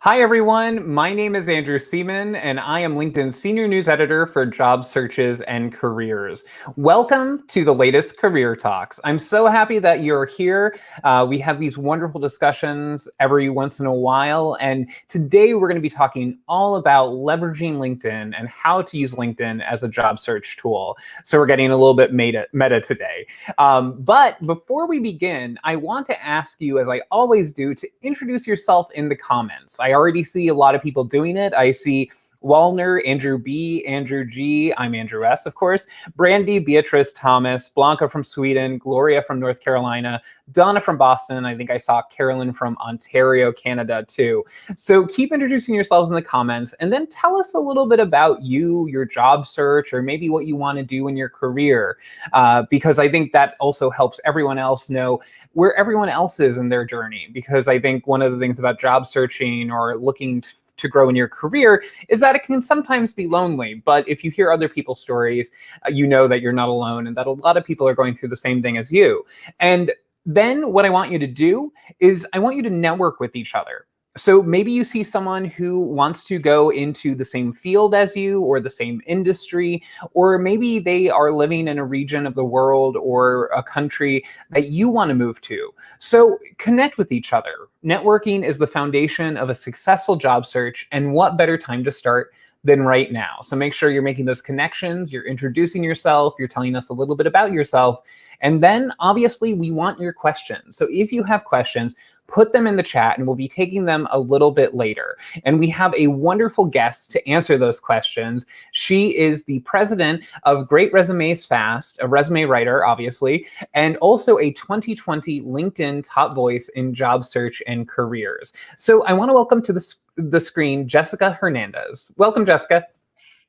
Hi, everyone. My name is Andrew Seaman, and I am LinkedIn's Senior News Editor for Job Searches and Careers. Welcome to the latest Career Talks. I'm so happy that you're here. We have these wonderful discussions every once in a while, and today we're going to be talking all about leveraging LinkedIn and how to use LinkedIn as a job search tool. So we're getting a little bit meta today. But before we begin, I want to ask you, as I always do, to introduce yourself in the comments. I already see a lot of people doing it. I see Wallner, Andrew B, Andrew G, I'm Andrew S, of course, Brandy, Beatrice, Thomas, Blanca from Sweden, Gloria from North Carolina, Donna from Boston. I think I saw Carolyn from Ontario, Canada too. So keep introducing yourselves in the comments and then tell us a little bit about you, your job search, or maybe what you want to do in your career, because I think that also helps everyone else know where everyone else is in their journey. Because I think one of the things about job searching or looking to grow in your career is that it can sometimes be lonely. But if you hear other people's stories, you know that you're not alone and that a lot of people are going through the same thing as you. And then what I want you to do is I want you to network with each other. So maybe you see someone who wants to go into the same field as you or the same industry, or maybe they are living in a region of the world or a country that you want to move to. So connect with each other. Networking is the foundation of a successful job search, and what better time to start than right now. So make sure you're making those connections, you're introducing yourself, you're telling us a little bit about yourself. And then obviously we want your questions. So if you have questions, put them in the chat and we'll be taking them a little bit later. And we have a wonderful guest to answer those questions. She is the president of Great Resumes Fast, a resume writer, obviously, and also a 2020 LinkedIn top voice in job search and careers. So I want to welcome to the screen Jessica Hernandez. Welcome, Jessica.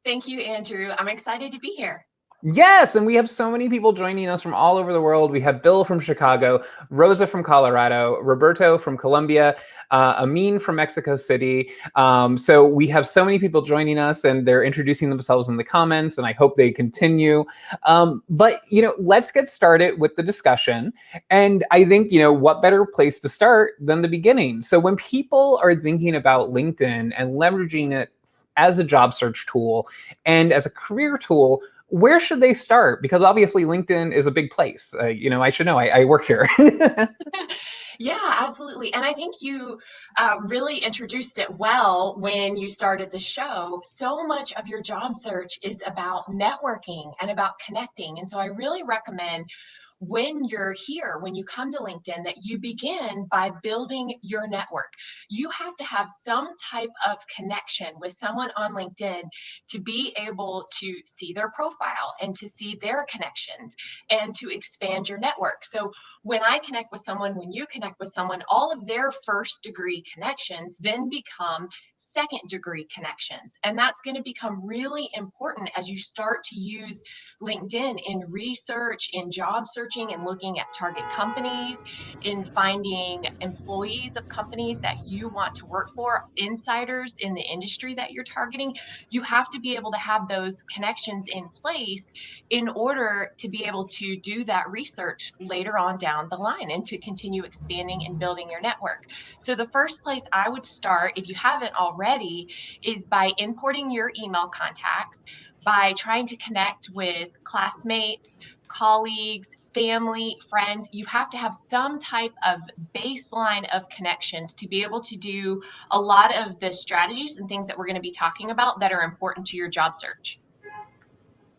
Thank you, Andrew. I'm excited to be here. Yes, and we have so many people joining us from all over the world. We have Bill from Chicago, Rosa from Colorado, Roberto from Colombia, Amin from Mexico City. So we have so many people joining us, and they're introducing themselves in the comments, and I hope they continue. But, let's get started with the discussion. And I think, what better place to start than the beginning? So when people are thinking about LinkedIn and leveraging it as a job search tool and as a career tool, where should they start? Because obviously LinkedIn is a big place. I should know, I work here. Yeah, absolutely. And I think you really introduced it well when you started the show. So much of your job search is about networking and about connecting. And so I really recommend when you're here, when you come to LinkedIn, that you begin by building your network. You have to have some type of connection with someone on LinkedIn to be able to see their profile and to see their connections and to expand your network. So when I connect with someone, when you connect with someone, all of their first degree connections then become second degree connections. And that's going to become really important as you start to use LinkedIn in research, in job searching, and looking at target companies, in finding employees of companies that you want to work for, insiders in the industry that you're targeting. You have to be able to have those connections in place in order to be able to do that research later on down the line and to continue expanding and building your network. So the first place I would start, if you haven't already, is by importing your email contacts, by trying to connect with classmates, colleagues, family, friends. You have to have some type of baseline of connections to be able to do a lot of the strategies and things that we're going to be talking about that are important to your job search.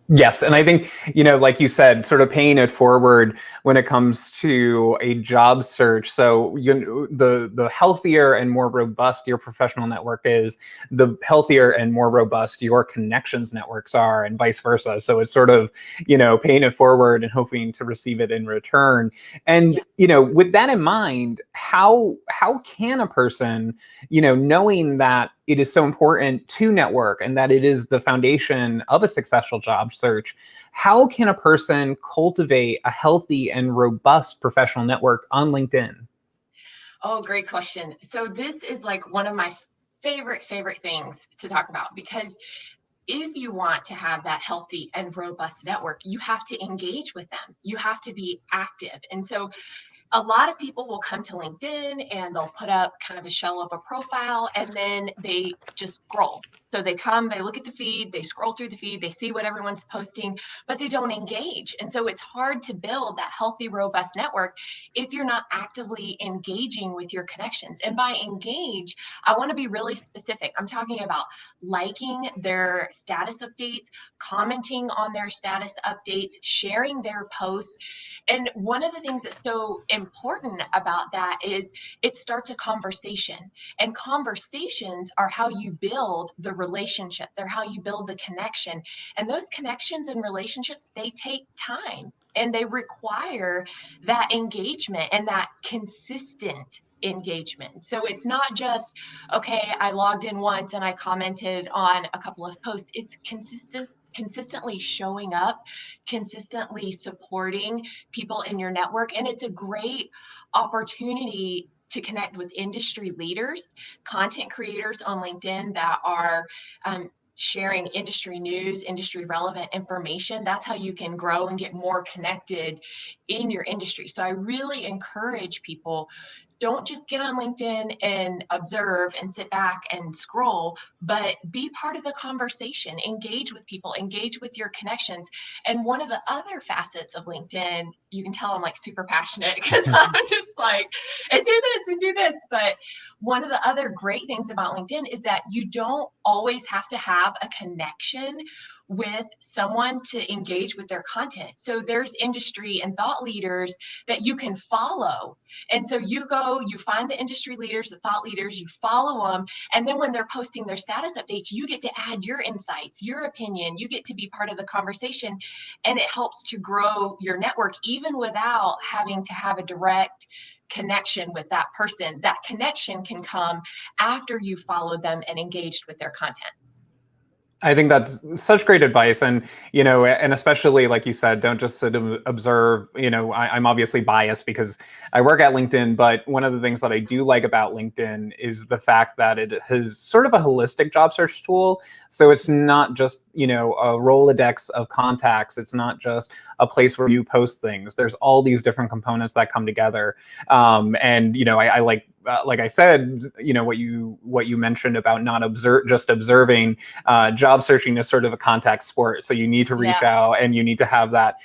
Yes, and I think, like you said, sort of paying it forward when it comes to a job search. So the healthier and more robust your professional network is, the healthier and more robust your connections networks are, and vice versa. So it's sort of, paying it forward and hoping to receive it in return. And, with that in mind, how can a person, knowing that it is so important to network and that it is the foundation of a successful job search, how can a person cultivate a healthy and robust professional network on LinkedIn? Oh, great question. So this is like one of my favorite things to talk about because if you want to have that healthy and robust network, you have to engage with them. You have to be active. And so a lot of people will come to LinkedIn and they'll put up kind of a shell of a profile and then they just scroll. So they come, they look at the feed, they scroll through the feed, they see what everyone's posting, but they don't engage. And so it's hard to build that healthy, robust network if you're not actively engaging with your connections. And by engage, I want to be really specific. I'm talking about liking their status updates, commenting on their status updates, sharing their posts. And one of the things that's so important about that is it starts a conversation. And conversations are how you build the relationship, they're how you build the connection. And those connections and relationships, they take time and they require that engagement and that consistent engagement. So it's not just, okay, I logged in once and I commented on a couple of posts. It's consistently showing up, consistently supporting people in your network. And it's a great opportunity to connect with industry leaders, content creators on LinkedIn that are sharing industry news, industry relevant information. That's how you can grow and get more connected in your industry. So I really encourage people, don't just get on LinkedIn and observe and sit back and scroll, but be part of the conversation, engage with people, engage with your connections. And one of the other facets of LinkedIn, you can tell I'm like super passionate because I'm just like, and do this and do this. But one of the other great things about LinkedIn is that you don't always have to have a connection with someone to engage with their content. So there's industry and thought leaders that you can follow. And so you go, you find the industry leaders, the thought leaders, you follow them. And then when they're posting their status updates, you get to add your insights, your opinion, you get to be part of the conversation. And it helps to grow your network, even without having to have a direct connection with that person. That connection can come after you followed them and engaged with their content. I think that's such great advice. And, and especially like you said, don't just sit and observe. I'm obviously biased because I work at LinkedIn, but one of the things that I do like about LinkedIn is the fact that it is sort of a holistic job search tool. So it's not just, a Rolodex of contacts. It's not just a place where you post things. There's all these different components that come together. And, I like I said, what you mentioned about not just observing. Job searching is sort of a contact sport, so you need to reach out and you need to have that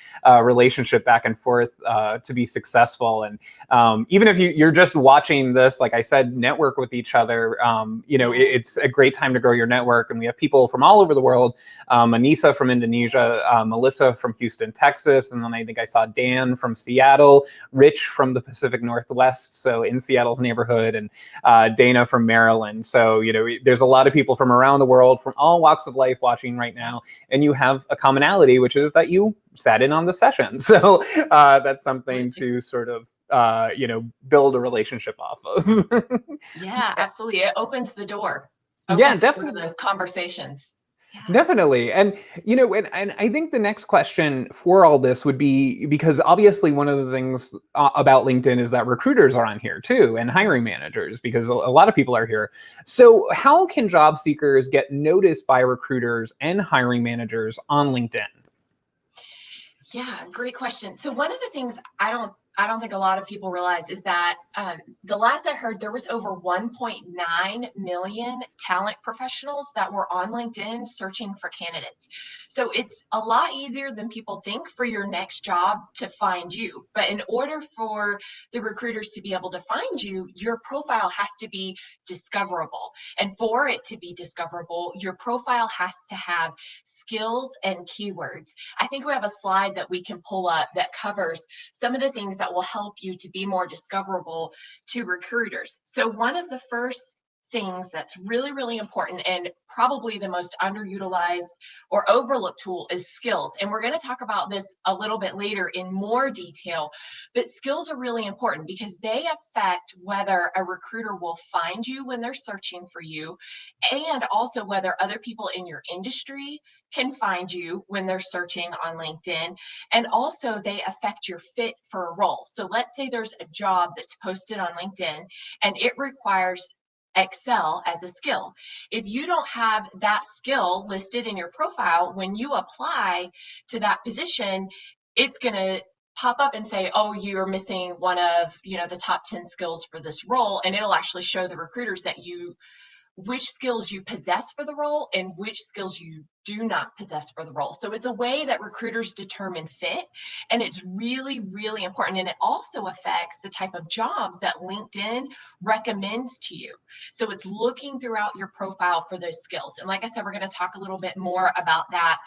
relationship back and forth to be successful. And even if you're just watching this, like I said, network with each other. It's a great time to grow your network, and we have people from all over the world. Anissa from Indonesia, Melissa from Houston, Texas, and then I think I saw Dan from Seattle, Rich from the Pacific Northwest, so in Seattle's neighborhood, and Dana from Maryland. So there's a lot of people from around the world, from all walks of life watching right now, and you have a commonality, which is that you sat in on the session. So that's something to sort of build a relationship off of. Yeah, absolutely. It opens the door. Yeah, Opens the door to definitely. those conversations. Yeah. Definitely. And, and I think the next question for all this would be, because obviously one of the things about LinkedIn is that recruiters are on here too, and hiring managers, because a lot of people are here. So how can job seekers get noticed by recruiters and hiring managers on LinkedIn? Yeah, great question. So one of the things I don't think a lot of people realize is that the last I heard, there was over 1.9 million talent professionals that were on LinkedIn searching for candidates. So it's a lot easier than people think for your next job to find you. But in order for the recruiters to be able to find you, your profile has to be discoverable. And for it to be discoverable, your profile has to have skills and keywords. I think we have a slide that we can pull up that covers some of the things that will help you to be more discoverable to recruiters. So one of the first things that's really important and probably the most underutilized or overlooked tool is skills. And we're going to talk about this a little bit later in more detail, but skills are really important because they affect whether a recruiter will find you when they're searching for you, and also whether other people in your industry can find you when they're searching on LinkedIn, and also they affect your fit for a role. So let's say there's a job that's posted on LinkedIn and it requires Excel as a skill. If you don't have that skill listed in your profile, when you apply to that position, it's going to pop up and say, oh, you're missing one of, the top 10 skills for this role. And it'll actually show the recruiters that which skills you possess for the role and which skills you do not possess for the role. So it's a way that recruiters determine fit, and it's really, really important. And it also affects the type of jobs that LinkedIn recommends to you. So it's looking throughout your profile for those skills. And like I said, we're going to talk a little bit more about that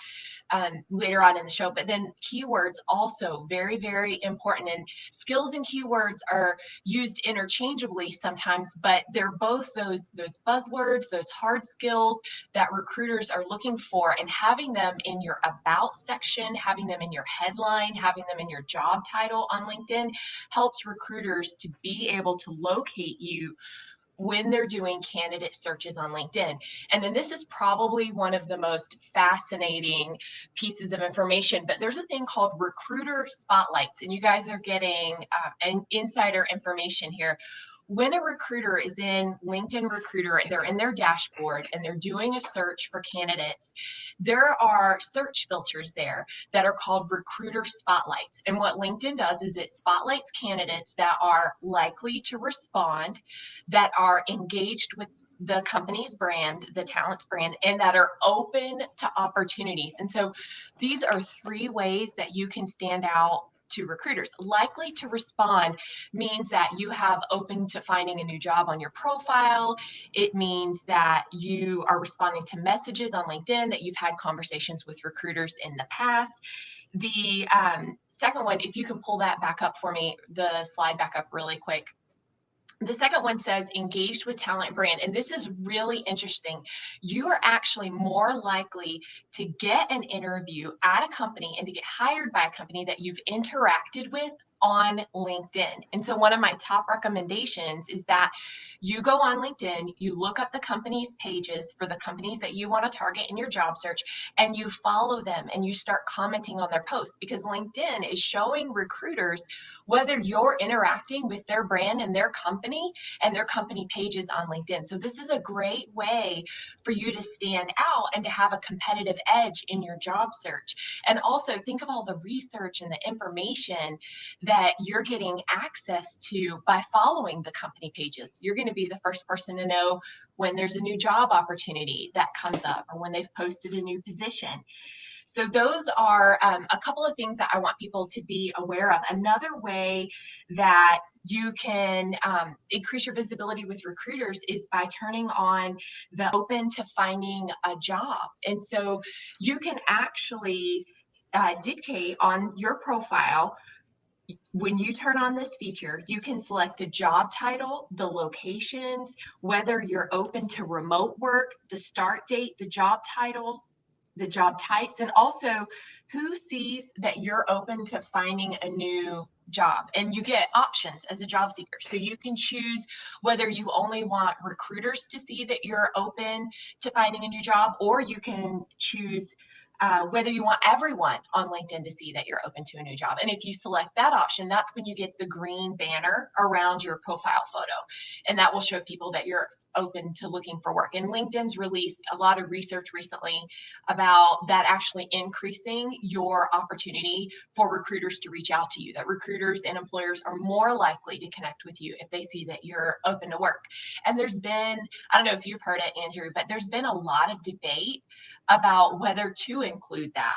later on in the show. But then keywords also very, very important. And skills and keywords are used interchangeably sometimes, but they're both those buzzwords, those hard skills that recruiters are looking for, and having them in your about section, having them in your headline, having them in your job title on LinkedIn helps recruiters to be able to locate you when they're doing candidate searches on LinkedIn. And then this is probably one of the most fascinating pieces of information, but there's a thing called recruiter spotlights, and you guys are getting an insider information here. When a recruiter is in LinkedIn Recruiter, they're in their dashboard and they're doing a search for candidates, there are search filters there that are called recruiter spotlights. And what LinkedIn does is it spotlights candidates that are likely to respond, that are engaged with the company's brand, the talent's brand, and that are open to opportunities. And so these are 3 ways that you can stand out to recruiters. Likely to respond means that you have open to finding a new job on your profile. It means that you are responding to messages on LinkedIn, that you've had conversations with recruiters in the past. The second one, if you can pull that back up for me, the slide back up really quick. The second one says engaged with talent brand. And this is really interesting. You are actually more likely to get an interview at a company and to get hired by a company that you've interacted with on LinkedIn. And so one of my top recommendations is that you go on LinkedIn, you look up the company's pages for the companies that you want to target in your job search, and you follow them and you start commenting on their posts, because LinkedIn is showing recruiters whether you're interacting with their brand and their company pages on LinkedIn. So this is a great way for you to stand out and to have a competitive edge in your job search. And also think of all the research and the information that you're getting access to by following the company pages. You're going to be the first person to know when there's a new job opportunity that comes up or when they've posted a new position. So those are a couple of things that I want people to be aware of. Another way that you can increase your visibility with recruiters is by turning on the open to finding a job. And so you can actually dictate on your profile. When you turn on this feature, you can select the job title, the locations, whether you're open to remote work, the start date, the job title, the job types, and also who sees that you're open to finding a new job. And you get options as a job seeker. So you can choose whether you only want recruiters to see that you're open to finding a new job, or you can choose whether you want everyone on LinkedIn to see that you're open to a new job. And if you select that option, that's when you get the green banner around your profile photo. And that will show people that you're open to looking for work. And LinkedIn's released a lot of research recently about that actually increasing your opportunity for recruiters to reach out to you, that recruiters and employers are more likely to connect with you if they see that you're open to work. And there's been, I don't know if you've heard it, Andrew, but there's been a lot of debate about whether to include that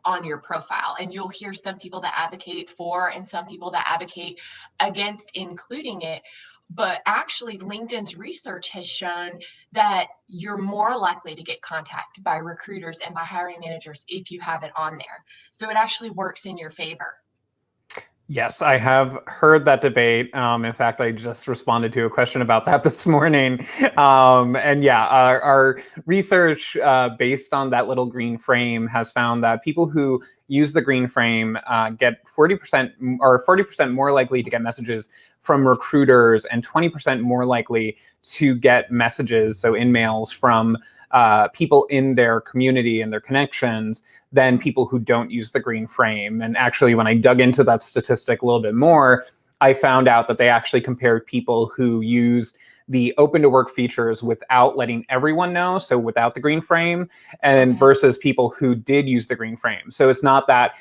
on your profile. And you'll hear some people that advocate for and some people that advocate against including it. But actually, LinkedIn's research has shown that you're more likely to get contacted by recruiters and by hiring managers if you have it on there. So it actually works in your favor. Yes, I have heard that debate. In fact, I just responded to a question about that this morning. And yeah, our research based on that little green frame has found that people who use the green frame get 40% or 40% more likely to get messages from recruiters and 20% more likely to get messages, so in-mails from people in their community and their connections than people who don't use the green frame. And actually, when I dug into that statistic a little bit more, I found out that they actually compared people who used the open to work features without letting everyone know, so without the green frame, and versus people who did use the green frame. So it's not that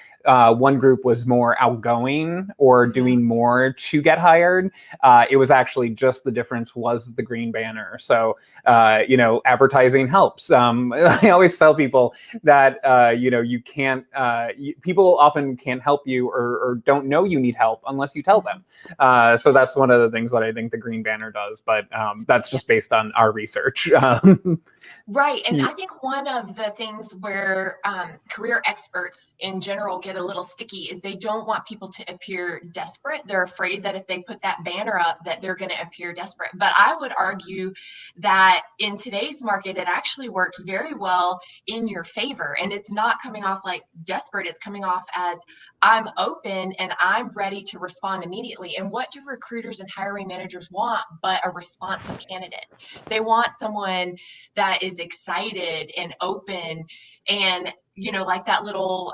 one group was more outgoing or doing more to get hired. It was actually just the difference was the green banner. So, advertising helps. I always tell people that, you can't, people often can't help you or don't know you need help unless you tell them. So that's one of the things that I think the green banner does, but that's just based on our research. Right. And I think one of the things where career experts in general get a little sticky is they don't want people to appear desperate. They're afraid that if they put that banner up, that they're going to appear desperate. But I would argue that in today's market, it actually works very well in your favor. And it's not coming off like desperate. It's coming off as I'm open and I'm ready to respond immediately. And what do recruiters and hiring managers want but a responsive candidate? They want someone that is excited and open and, like that little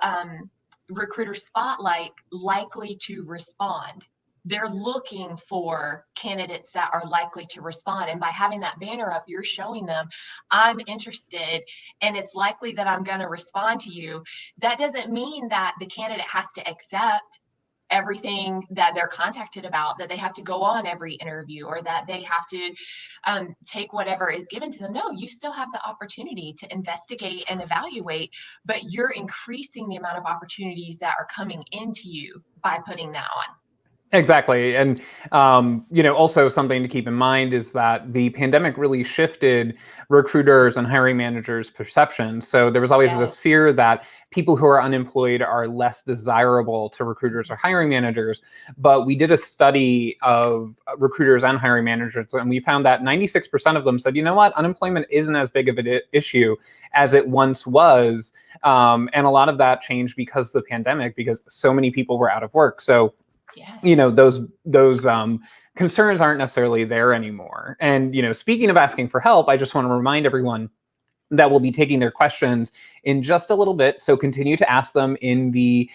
recruiter spotlight, likely to respond. They're looking for candidates that are likely to respond. And by having that banner up, you're showing them, I'm interested and it's likely that I'm going to respond to you. That doesn't mean that the candidate has to accept everything that they're contacted about, that they have to go on every interview or that they have to take whatever is given to them. No, you still have the opportunity to investigate and evaluate, but you're increasing the amount of opportunities that are coming into you by putting that on. Exactly. And, also something to keep in mind is that the pandemic really shifted recruiters and hiring managers' perceptions. So there was always this fear that people who are unemployed are less desirable to recruiters or hiring managers. But we did a study of recruiters and hiring managers, and we found that 96% of them said, you know what, unemployment isn't as big of an issue as it once was. And a lot of that changed because of the pandemic, because so many people were out of work. So those concerns aren't necessarily there anymore. And, speaking of asking for help, I just want to remind everyone that we'll be taking their questions in just a little bit. So continue to ask them in the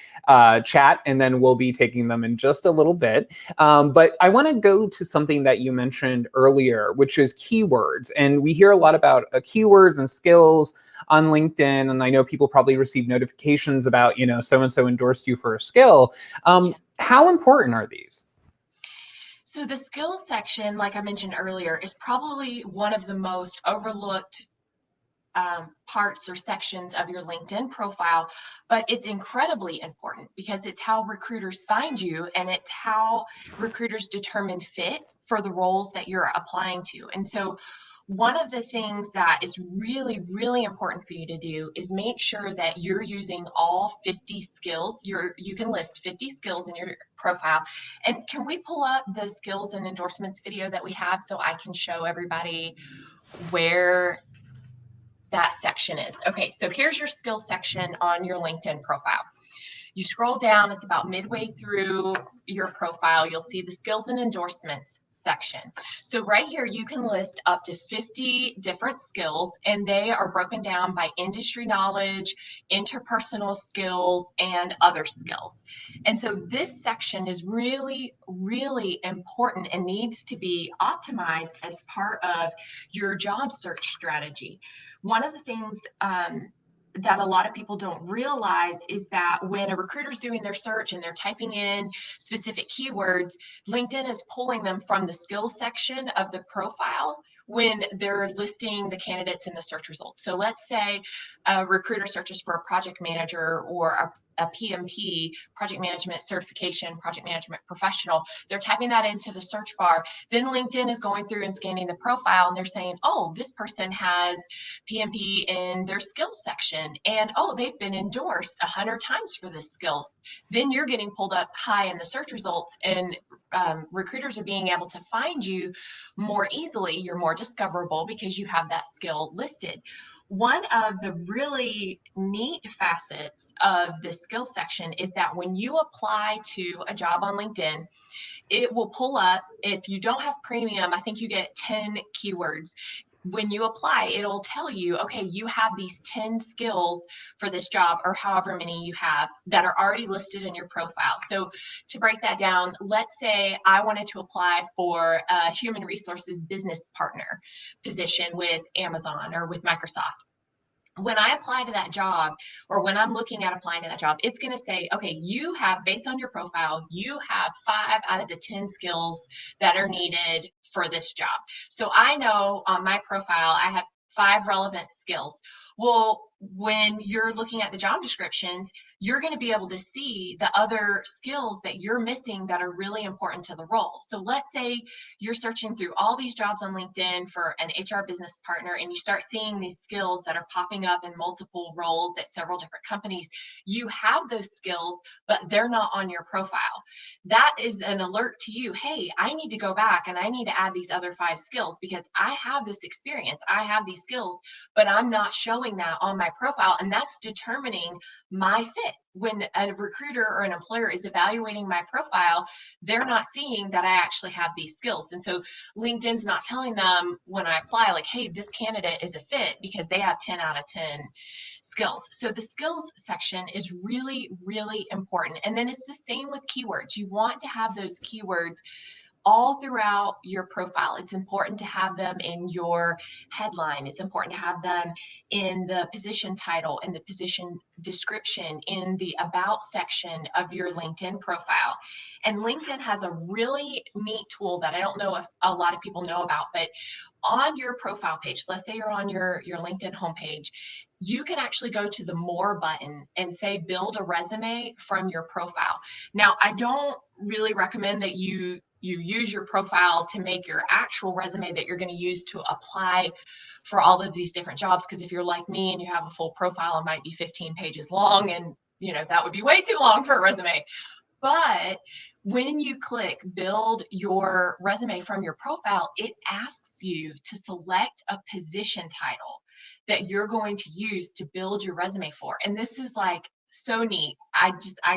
chat, and then we'll be taking them in just a little bit. But I want to go to something that you mentioned earlier, which is keywords. And we hear a lot about keywords and skills on LinkedIn. And I know people probably receive notifications about, so-and-so endorsed you for a skill. How important are these? So the skills section, like I mentioned earlier, is probably one of the most overlooked parts or sections of your LinkedIn profile, but it's incredibly important because it's how recruiters find you and it's how recruiters determine fit for the roles that you're applying to. And so one of the things that is really, really important for you to do is make sure that you're using all 50 skills. You can list 50 skills in your profile. And can we pull up the skills and endorsements video that we have so I can show everybody where that section is? Okay, so here's your skills section on your LinkedIn profile. You scroll down, it's about midway through your profile. You'll see the skills and endorsements section. So right here, you can list up to 50 different skills, and they are broken down by industry knowledge, interpersonal skills, and other skills. And so this section is really, really important and needs to be optimized as part of your job search strategy. One of the things that a lot of people don't realize is that when a recruiter is doing their search and they're typing in specific keywords, LinkedIn is pulling them from the skills section of the profile when they're listing the candidates in the search results. So let's say a recruiter searches for a project manager or a PMP, project management certification, project management professional. They're typing that into the search bar. Then LinkedIn is going through and scanning the profile, and they're saying, oh, this person has PMP in their skills section, and oh, they've been endorsed 100 times for this skill. Then you're getting pulled up high in the search results, and recruiters are being able to find you more easily. You're more discoverable because you have that skill listed. One of the really neat facets of the skills section is that when you apply to a job on LinkedIn, it will pull up. If you don't have premium, I think you get 10 keywords. When you apply, it'll tell you, okay, you have these 10 skills for this job, or however many you have that are already listed in your profile. So to break that down, let's say I wanted to apply for a human resources business partner position with Amazon or with Microsoft. When I apply to that job, or when I'm looking at applying to that job, it's going to say, okay, you have, based on your profile, you have 5 out of the 10 skills that are needed for this job. So I know on my profile, I have 5 relevant skills. Well, when you're looking at the job descriptions, you're going to be able to see the other skills that you're missing that are really important to the role. So let's say you're searching through all these jobs on LinkedIn for an HR business partner, and you start seeing these skills that are popping up in multiple roles at several different companies. You have those skills, but they're not on your profile. That is an alert to you. Hey, I need to go back and I need to add these other 5 skills because I have this experience. I have these skills, but I'm not showing that on my profile. And that's determining my fit. When a recruiter or an employer is evaluating my profile, they're not seeing that I actually have these skills. And so LinkedIn's not telling them when I apply, like, hey, this candidate is a fit because they have 10 out of 10 skills. So the skills section is really, really important. And then it's the same with keywords. You want to have those keywords all throughout your profile. It's important to have them in your headline. It's important to have them in the position title, in the position description, in the about section of your LinkedIn profile. And LinkedIn has a really neat tool that I don't know if a lot of people know about, but on your profile page, let's say you're on your LinkedIn homepage, you can actually go to the more button and say build a resume from your profile. Now, I don't really recommend that you use your profile to make your actual resume that you're going to use to apply for all of these different jobs, because if you're like me and you have a full profile, it might be 15 pages long, and that would be way too long for a resume. But when you click build your resume from your profile, it asks you to select a position title that you're going to use to build your resume for. And this is like so neat. I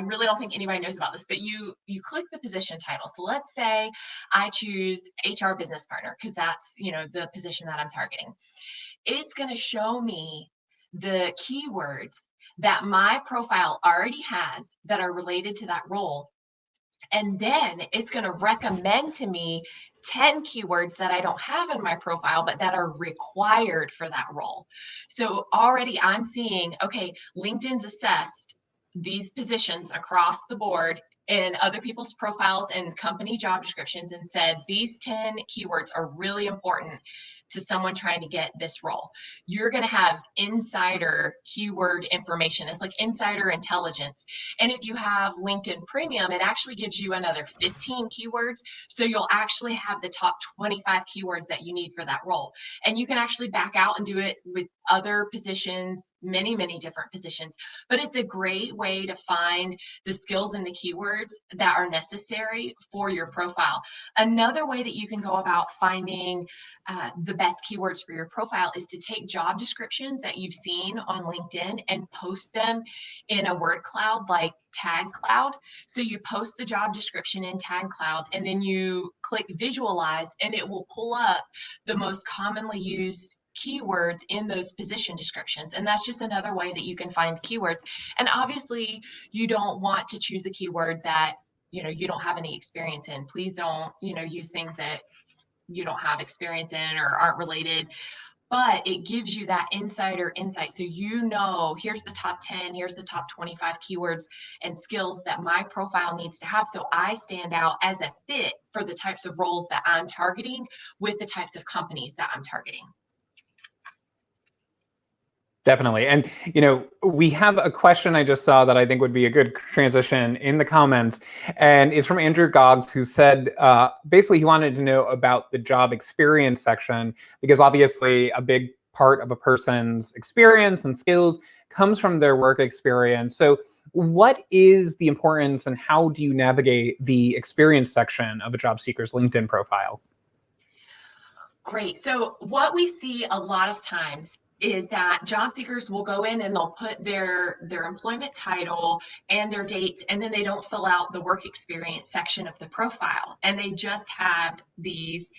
really don't think anybody knows about this, but you click the position title. So let's say I choose HR business partner because that's, the position that I'm targeting. It's going to show me the keywords that my profile already has that are related to that role, and then it's going to recommend to me 10 keywords that I don't have in my profile, but that are required for that role. So already I'm seeing, okay, LinkedIn's assessed these positions across the board in other people's profiles and company job descriptions and said these 10 keywords are really important to someone trying to get this role. You're going to have insider keyword information. It's like insider intelligence. And if you have LinkedIn Premium, it actually gives you another 15 keywords. So you'll actually have the top 25 keywords that you need for that role. And you can actually back out and do it with other positions, many, many different positions. But it's a great way to find the skills and the keywords that are necessary for your profile. Another way that you can go about finding the best keywords for your profile is to take job descriptions that you've seen on LinkedIn and post them in a word cloud like Tag Cloud. So you post the job description in Tag Cloud and then you click visualize and it will pull up the most commonly used keywords in those position descriptions. And that's just another way that you can find keywords. And obviously you don't want to choose a keyword that you don't have any experience in. Please don't use things that you don't have experience in or aren't related, but it gives you that insider insight. So here's the top 10, here's the top 25 keywords and skills that my profile needs to have. So I stand out as a fit for the types of roles that I'm targeting with the types of companies that I'm targeting. Definitely. And, we have a question I just saw that I think would be a good transition in the comments. And it's from Andrew Goggs, who said, basically, he wanted to know about the job experience section, because obviously a big part of a person's experience and skills comes from their work experience. So what is the importance and how do you navigate the experience section of a job seeker's LinkedIn profile? Great. So what we see a lot of times is that job seekers will go in and they'll put their employment title and their dates, and then they don't fill out the work experience section of the profile, and they just have these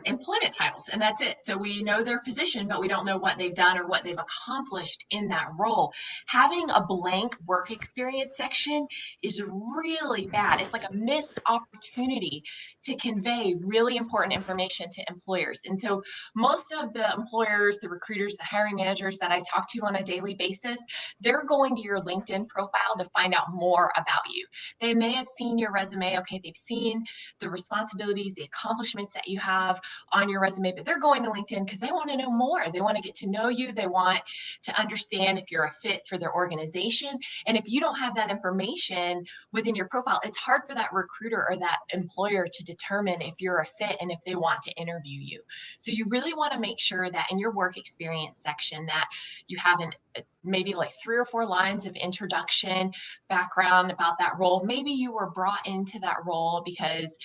employment titles, and that's it. So we know their position, but we don't know what they've done or what they've accomplished in that role. Having a blank work experience section is really bad. It's like a missed opportunity to convey really important information to employers. And so most of the employers, the recruiters, the hiring managers that I talk to on a daily basis, they're going to your LinkedIn profile to find out more about you. They may have seen your resume. Okay, they've seen the responsibilities, the accomplishments that you have on your resume, but they're going to LinkedIn because they want to know more. They want to get to know you. They want to understand if you're a fit for their organization. And if you don't have that information within your profile, it's hard for that recruiter or that employer to determine if you're a fit and if they want to interview you. So you really want to make sure that in your work experience section that you have maybe like 3 or 4 lines of introduction, background about that role. Maybe you were brought into that role because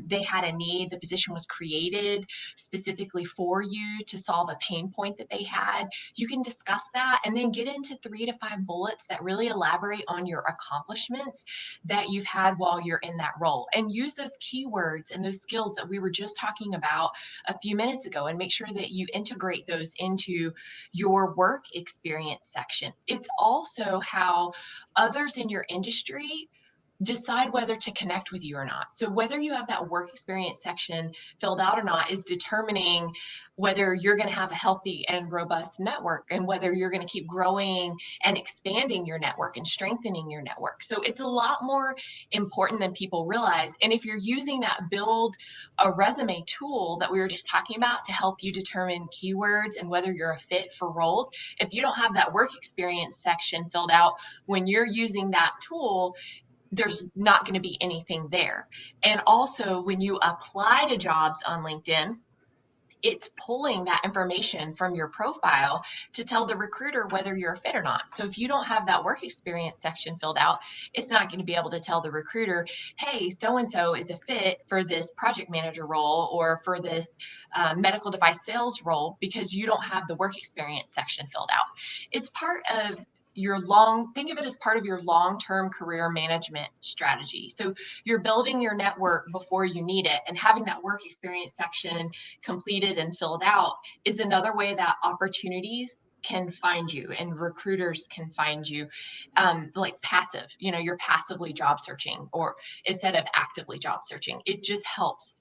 they had a need. The position was created specifically for you to solve a pain point that they had. You can discuss that and then get into 3 to 5 bullets that really elaborate on your accomplishments that you've had while you're in that role, and use those keywords and those skills that we were just talking about a few minutes ago, and make sure that you integrate those into your work experience section. It's also how others in your industry decide whether to connect with you or not. So whether you have that work experience section filled out or not is determining whether you're going to have a healthy and robust network, and whether you're going to keep growing and expanding your network and strengthening your network. So it's a lot more important than people realize. And if you're using that build a resume tool that we were just talking about to help you determine keywords and whether you're a fit for roles, if you don't have that work experience section filled out when you're using that tool, there's not going to be anything there. And also, when you apply to jobs on LinkedIn, it's pulling that information from your profile to tell the recruiter whether you're a fit or not. So if you don't have that work experience section filled out, it's not going to be able to tell the recruiter, hey, so and so is a fit for this project manager role or for this medical device sales role, because you don't have the work experience section filled out. It's part of think of it as part of your long-term career management strategy. So you're building your network before you need it, and having that work experience section completed and filled out is another way that opportunities can find you and recruiters can find you. Like passive, you're passively job searching, or instead of actively job searching. It just helps.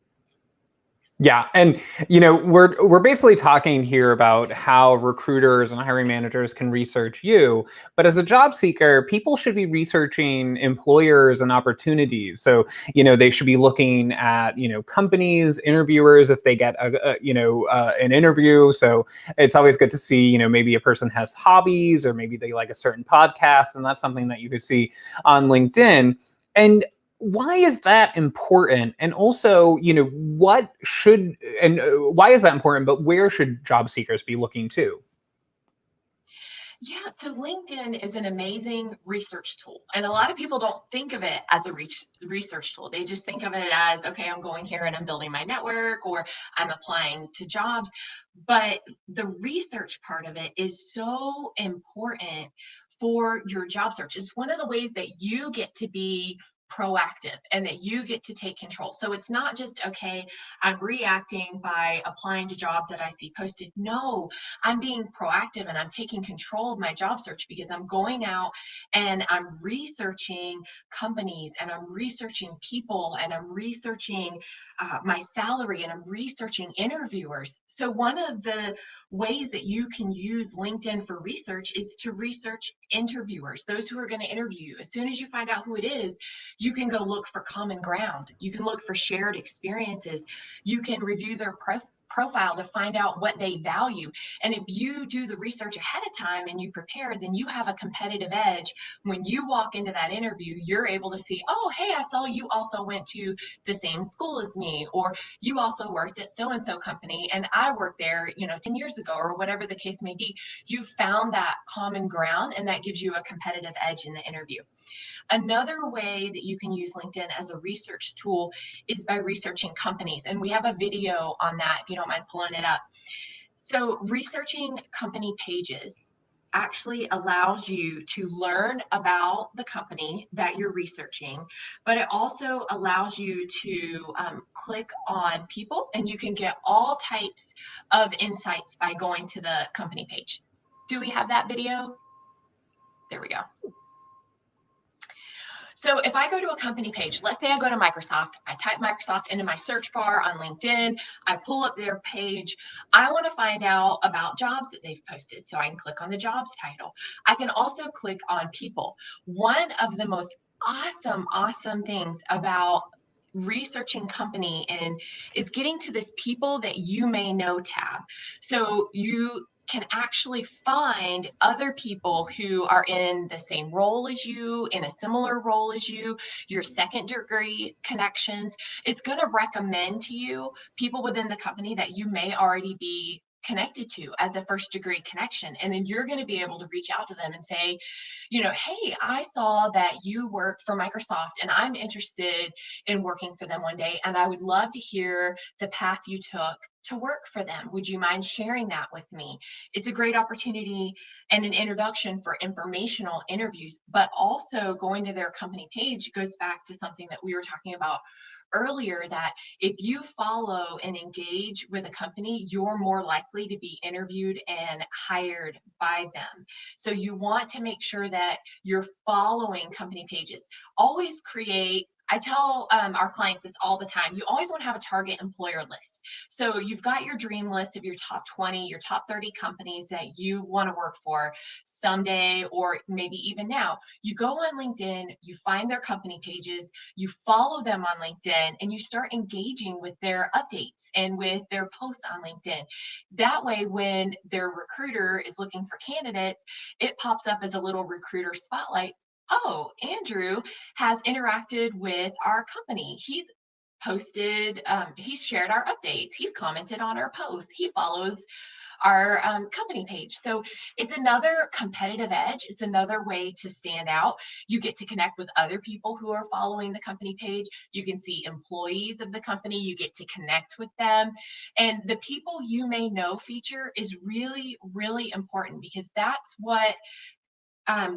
Yeah, and we're basically talking here about how recruiters and hiring managers can research you, but as a job seeker, people should be researching employers and opportunities. So, they should be looking at, companies, interviewers if they get an interview. So, it's always good to see, maybe a person has hobbies or maybe they like a certain podcast, and that's something that you could see on LinkedIn. And why is that important? And also, what should and why is that important? But where should job seekers be looking to? Yeah, so LinkedIn is an amazing research tool. And a lot of people don't think of it as a research tool. They just think of it as, okay, I'm going here and I'm building my network, or I'm applying to jobs. But the research part of it is so important for your job search. It's one of the ways that you get to be proactive and that you get to take control. So it's not just, okay, I'm reacting by applying to jobs that I see posted. No, I'm being proactive and I'm taking control of my job search, because I'm going out and I'm researching companies, and I'm researching people, and I'm researching my salary, and I'm researching interviewers. So one of the ways that you can use LinkedIn for research is to research interviewers, those who are going to interview you. As soon as you find out who it is, you can go look for common ground. You can look for shared experiences. You can review their profile to find out what they value. And if you do the research ahead of time and you prepare, then you have a competitive edge. When you walk into that interview, you're able to see, oh, hey, I saw you also went to the same school as me, or you also worked at so and so company and I worked there, 10 years ago, or whatever the case may be. You found that common ground, and that gives you a competitive edge in the interview. Another way that you can use LinkedIn as a research tool is by researching companies. And we have a video on that if you don't mind pulling it up. So, researching company pages actually allows you to learn about the company that you're researching, but it also allows you to click on people, and you can get all types of insights by going to the company page. Do we have that video? There we go. So if I go to a company page, let's say I go to Microsoft, I type Microsoft into my search bar on LinkedIn, I pull up their page. I want to find out about jobs that they've posted. So I can click on the jobs title. I can also click on people. One of the most awesome things about researching company and is getting to this people that you may know tab. So you can actually find other people who are in the same role as you, in a similar role as you, your second degree connections. It's going to recommend to you people within the company that you may already be connected to as a first degree connection. And then you're going to be able to reach out to them and say, hey, I saw that you work for Microsoft and I'm interested in working for them one day. And I would love to hear the path you took to work for them. Would you mind sharing that with me? It's a great opportunity and an introduction for informational interviews, but also going to their company page goes back to something that we were talking about earlier, that if you follow and engage with a company, you're more likely to be interviewed and hired by them. So you want to make sure that you're following company pages. Always create, I tell our clients this all the time, you always want to have a target employer list. So you've got your dream list of your top 20, your top 30 companies that you want to work for someday, or maybe even now. You go on LinkedIn, you find their company pages, you follow them on LinkedIn, and you start engaging with their updates and with their posts on LinkedIn. That way, when their recruiter is looking for candidates, it pops up as a little recruiter spotlight. Oh, Andrew has interacted with our company. He's posted, he's shared our updates, he's commented on our posts, he follows our company page. So it's another competitive edge. It's another way to stand out. You get to connect with other people who are following the company page. You can see employees of the company. You get to connect with them. And the people you may know feature is really important, because that's what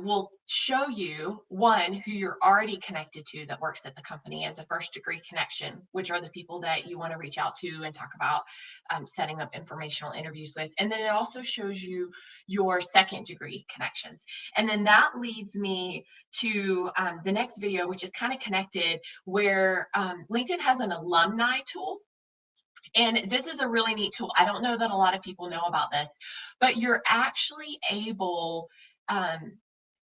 will show you, one, who you're already connected to that works at the company as a first degree connection, which are the people that you want to reach out to and talk about setting up informational interviews with. And then it also shows you your second degree connections. And then that leads me to the next video, which is kind of connected, where LinkedIn has an alumni tool. And this is a really neat tool. I don't know that a lot of people know about this, but you're actually able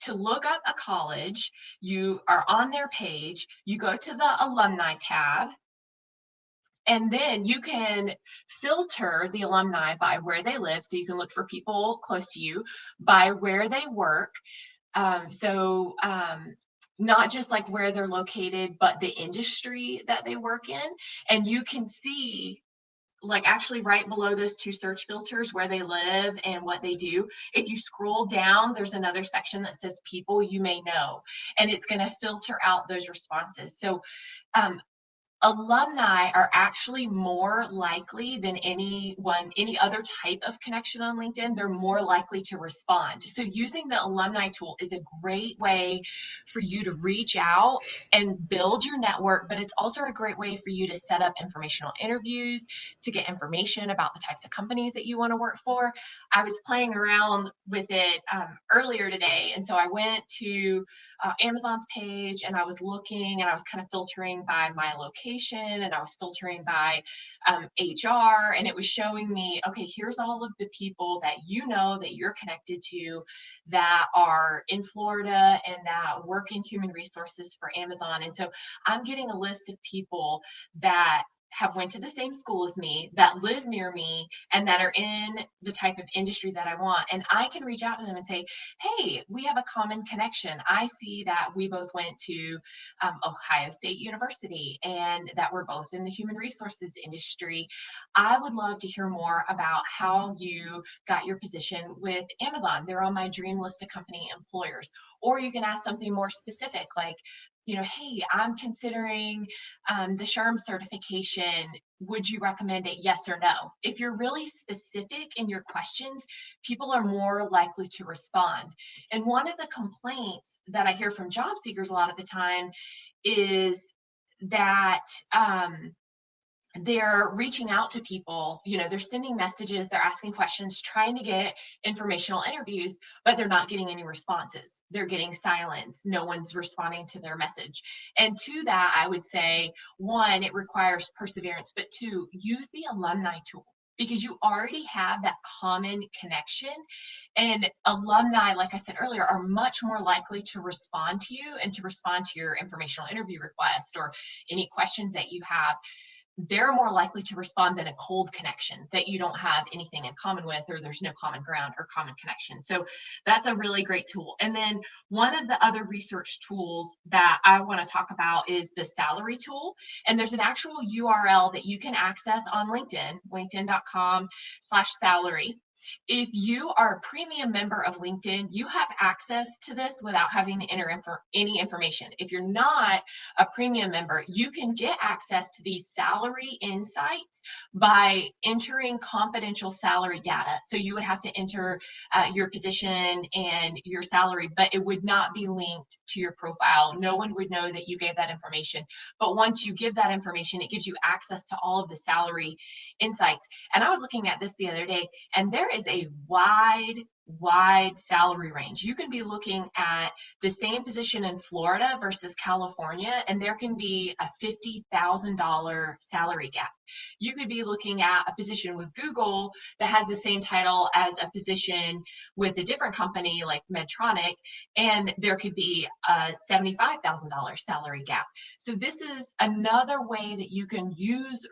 to look up a college. You are on their page, you go to the alumni tab, and then you can filter the alumni by where they live. So you can look for people close to you by where they work. Not just like where they're located, but the industry that they work in. And you can see, like, actually right below those two search filters, where they live and what they do. If you scroll down, there's another section that says people you may know, and it's going to filter out those responses. So um, alumni are actually more likely than any other type of connection on LinkedIn. They're more likely to respond. So using the alumni tool is a great way for you to reach out and build your network, but it's also a great way for you to set up informational interviews, to get information about the types of companies that you want to work for. I was playing around with it earlier today, and so I went to Amazon's page, and I was looking, and I was kind of filtering by my location, and I was filtering by HR, and it was showing me, okay, here's all of the people that you know that you're connected to that are in Florida and that work in human resources for Amazon. And so I'm getting a list of people that have went to the same school as me, that live near me, and that are in the type of industry that I want. And I can reach out to them and say, hey, we have a common connection. I see that we both went to Ohio State University and that we're both in the human resources industry. I would love to hear more about how you got your position with Amazon. They're on my dream list of company employers. Or you can ask something more specific, like, hey, I'm considering the SHRM certification. Would you recommend it? Yes or no? If you're really specific in your questions, people are more likely to respond. And one of the complaints that I hear from job seekers a lot of the time is that they're reaching out to people, they're sending messages, they're asking questions, trying to get informational interviews, but they're not getting any responses. They're getting silence. No one's responding to their message. And to that, I would say, one, it requires perseverance, but two, use the alumni tool because you already have that common connection. And alumni, like I said earlier, are much more likely to respond to you and to respond to your informational interview request or any questions that you have. They're more likely to respond than a cold connection that you don't have anything in common with, or there's no common ground or common connection. So that's a really great tool. And then one of the other research tools that I want to talk about is the salary tool. And there's an actual URL that you can access on LinkedIn, linkedin.com/salary. If you are a premium member of LinkedIn, you have access to this without having to enter any information. If you're not a premium member, you can get access to these salary insights by entering confidential salary data. So you would have to enter your position and your salary, but it would not be linked to your profile. No one would know that you gave that information. But once you give that information, it gives you access to all of the salary insights. And I was looking at this the other day, and there is a wide salary range. You can be looking at the same position in Florida versus California, and there can be a $50,000 salary gap. You could be looking at a position with Google that has the same title as a position with a different company like Medtronic, and there could be a $75,000 salary gap. So this is another way that you can use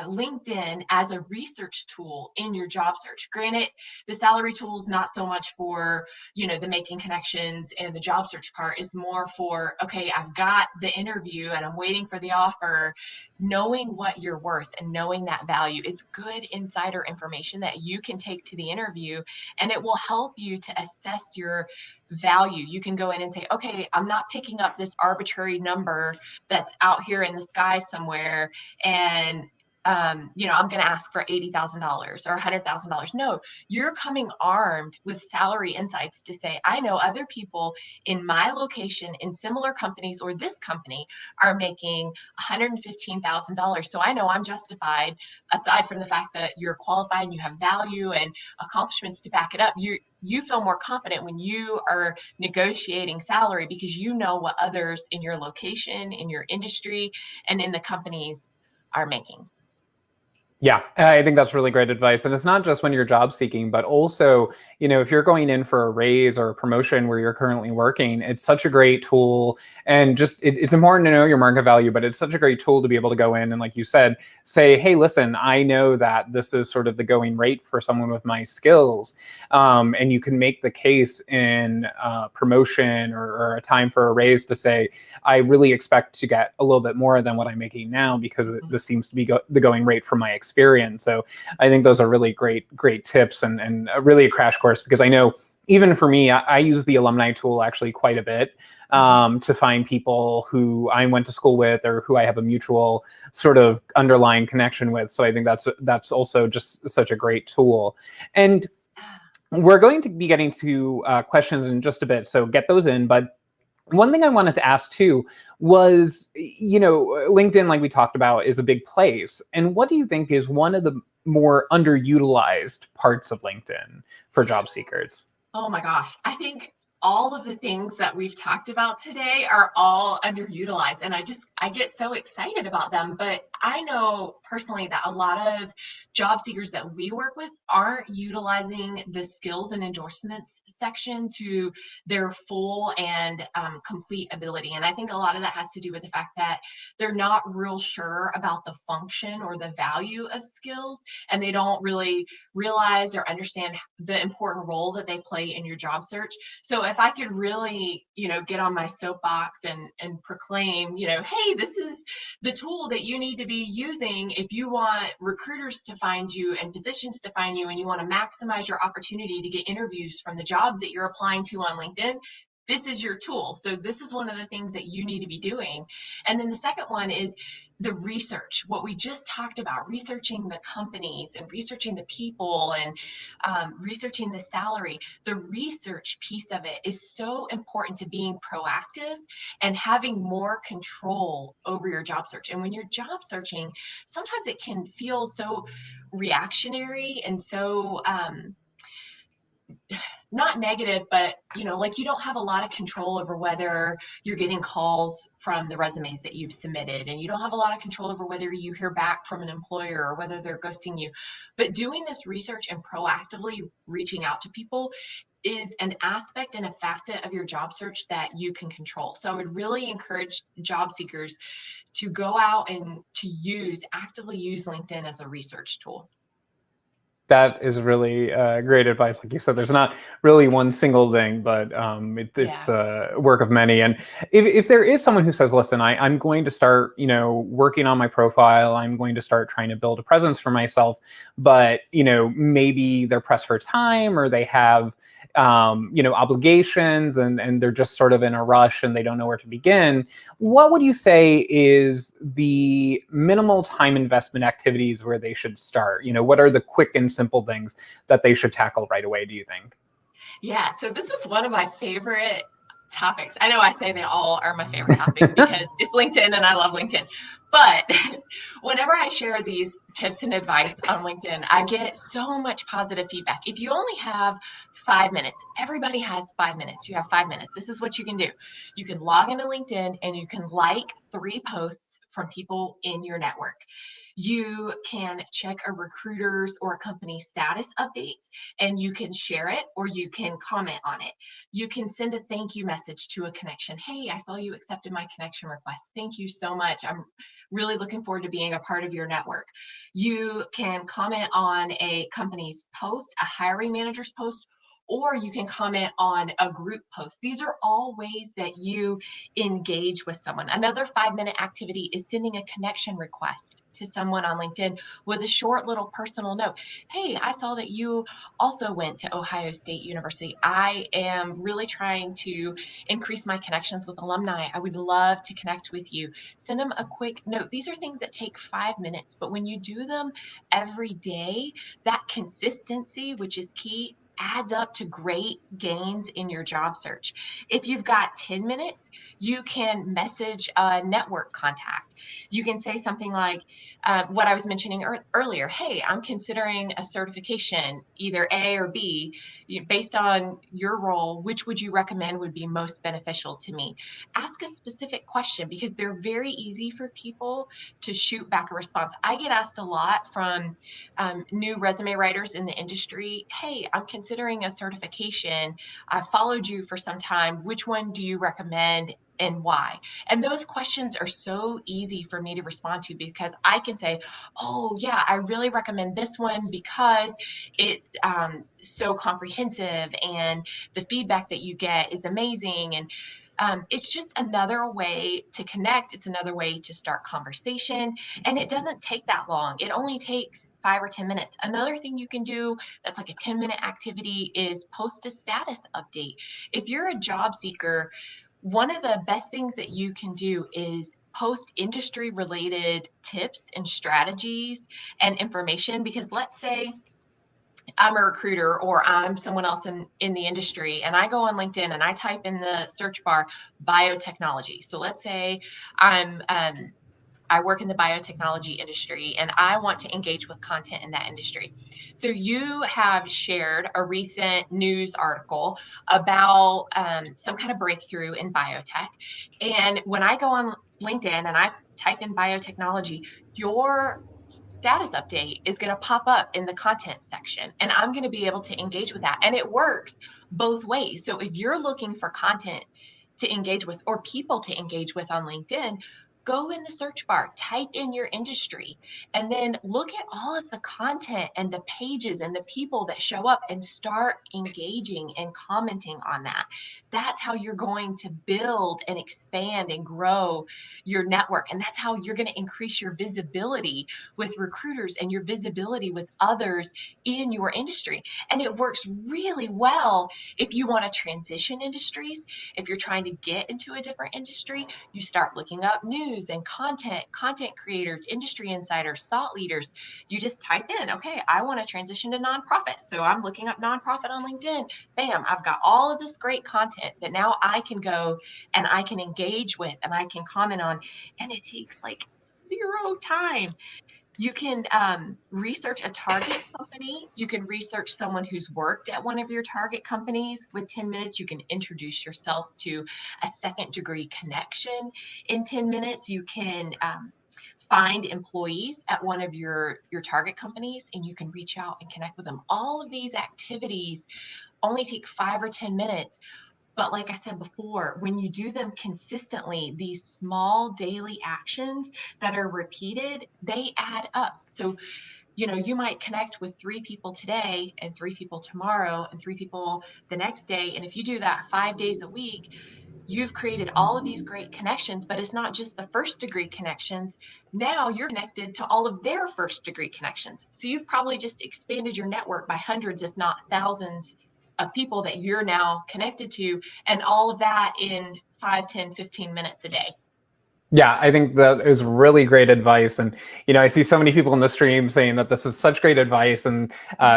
LinkedIn as a research tool in your job search. Granted, the salary tool is not so much for, the making connections, and the job search part is more for, okay, I've got the interview and I'm waiting for the offer, knowing what you're worth and knowing that value. It's good insider information that you can take to the interview, and it will help you to assess your value. You can go in and say, okay, I'm not picking up this arbitrary number that's out here in the sky somewhere, and I'm going to ask for $80,000 or $100,000. No, you're coming armed with salary insights to say, I know other people in my location in similar companies or this company are making $115,000. So I know I'm justified, aside from the fact that you're qualified and you have value and accomplishments to back it up. You feel more confident when you are negotiating salary because you know what others in your location, in your industry, and in the companies are making. Yeah, I think that's really great advice. And it's not just when you're job seeking, but also, if you're going in for a raise or a promotion where you're currently working, it's such a great tool. And just it's important to know your market value, but it's such a great tool to be able to go in and, like you said, say, hey, listen, I know that this is sort of the going rate for someone with my skills. And you can make the case in promotion or a time for a raise to say, I really expect to get a little bit more than what I'm making now because this seems to be the going rate for my experience. So I think those are really great tips and really a crash course, because I know even for me, I use the alumni tool actually quite a bit to find people who I went to school with or who I have a mutual sort of underlying connection with. So I think that's also just such a great tool. And we're going to be getting to questions in just a bit, so get those in. But one thing I wanted to ask too was, LinkedIn, like we talked about, is a big place. And what do you think is one of the more underutilized parts of LinkedIn for job seekers? Oh my gosh. I think all of the things that we've talked about today are all underutilized, and I get so excited about them. But I know personally that a lot of job seekers that we work with aren't utilizing the skills and endorsements section to their full and complete ability. And I think a lot of that has to do with the fact that they're not real sure about the function or the value of skills, and they don't really realize or understand the important role that they play in your job search. So if I could really, get on my soapbox and proclaim, hey, this is the tool that you need to be using if you want recruiters to find you and positions to find you, and you want to maximize your opportunity to get interviews from the jobs that you're applying to on LinkedIn, this is your tool. So this is one of the things that you need to be doing. And then the second one is the research, what we just talked about, researching the companies and researching the people and researching the salary. The research piece of it is so important to being proactive and having more control over your job search. And when you're job searching, sometimes it can feel so reactionary and so not negative, but like you don't have a lot of control over whether you're getting calls from the resumes that you've submitted, and you don't have a lot of control over whether you hear back from an employer or whether they're ghosting you. But doing this research and proactively reaching out to people is an aspect and a facet of your job search that you can control. So I would really encourage job seekers to go out and to actively use LinkedIn as a research tool. That is really great advice. Like you said, there's not really one single thing, but it's Yeah. a work of many. And if there is someone who says, listen, I'm going to start, working on my profile, I'm going to start trying to build a presence for myself, but, maybe they're pressed for time or they have, obligations and they're just sort of in a rush and they don't know where to begin. What would you say is the minimal time investment activities where they should start? What are the quick and simple things that they should tackle right away, do you think? Yeah, so this is one of my favorite topics. I know I say they all are my favorite topic because it's LinkedIn and I love LinkedIn. But whenever I share these tips and advice on LinkedIn, I get so much positive feedback. If you only have 5 minutes, everybody has 5 minutes. You have 5 minutes. This is what you can do. You can log into LinkedIn and you can like 3 posts from people in your network. You can check a recruiter's or a company's status updates and you can share it or you can comment on it. You can send a thank you message to a connection. Hey, I saw you accepted my connection request. Thank you so much. I'm really looking forward to being a part of your network. You can comment on a company's post, a hiring manager's post, or you can comment on a group post. These are all ways that you engage with someone. Another 5-minute activity is sending a connection request to someone on LinkedIn with a short little personal note. Hey, I saw that you also went to Ohio State University. I am really trying to increase my connections with alumni. I would love to connect with you. Send them a quick note. These are things that take 5 minutes, but when you do them every day, that consistency, which is key, adds up to great gains in your job search. If you've got 10 minutes, you can message a network contact. You can say something like what I was mentioning earlier. Hey, I'm considering a certification, either A or B. Based on your role, which would you recommend would be most beneficial to me? Ask a specific question because they're very easy for people to shoot back a response. I get asked a lot from new resume writers in the industry. Hey, I'm considering a certification. I followed you for some time. Which one do you recommend and why? And those questions are so easy for me to respond to because I can say, oh, yeah, I really recommend this one because it's so comprehensive and the feedback that you get is amazing. And it's just another way to connect. It's another way to start conversation. And it doesn't take that long. It only takes 5 or 10 minutes. Another thing you can do that's like a 10-minute activity is post a status update. If you're a job seeker, one of the best things that you can do is post industry related tips and strategies and information. Because let's say I'm a recruiter or I'm someone else in the industry and I go on LinkedIn and I type in the search bar biotechnology. So let's say I'm I work in the biotechnology industry and I want to engage with content in that industry. So you have shared a recent news article about some kind of breakthrough in biotech. And when I go on LinkedIn and I type in biotechnology, your status update is going to pop up in the content section and I'm going to be able to engage with that. And it works both ways. So if you're looking for content to engage with or people to engage with on LinkedIn, go in the search bar, type in your industry, and then look at all of the content and the pages and the people that show up and start engaging and commenting on that. That's how you're going to build and expand and grow your network. And that's how you're going to increase your visibility with recruiters and your visibility with others in your industry. And it works really well if you want to transition industries. If you're trying to get into a different industry, you start looking up news and content creators, industry insiders, thought leaders. You just type in, okay, I want to transition to nonprofit. So I'm looking up nonprofit on LinkedIn. Bam, I've got all of this great content that now I can go and I can engage with and I can comment on. And it takes like zero time. You can research a target company. You can research someone who's worked at one of your target companies. With 10 minutes, you can introduce yourself to a second degree connection. In 10 minutes, you can find employees at one of your target companies and you can reach out and connect with them. All of these activities only take 5 or 10 minutes. But like I said before, when you do them consistently, these small daily actions that are repeated, they add up. So, you might connect with 3 people today and 3 people tomorrow and 3 people the next day. And if you do that 5 days a week, you've created all of these great connections, but it's not just the first degree connections. Now you're connected to all of their first degree connections. So you've probably just expanded your network by hundreds, if not thousands of people that you're now connected to, and all of that in 5, 10, 15 minutes a day. Yeah, I think that is really great advice. And, I see so many people in the stream saying that this is such great advice and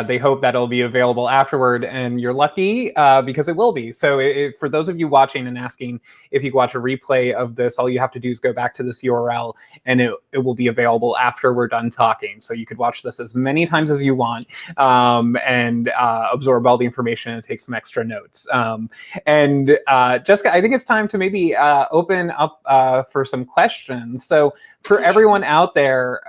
they hope that it'll be available afterward. And you're lucky because it will be. So for those of you watching and asking if you can watch a replay of this, all you have to do is go back to this URL and it will be available after we're done talking. So you could watch this as many times as you want and absorb all the information and take some extra notes. And Jessica, I think it's time to maybe open up for some questions. So for everyone out there,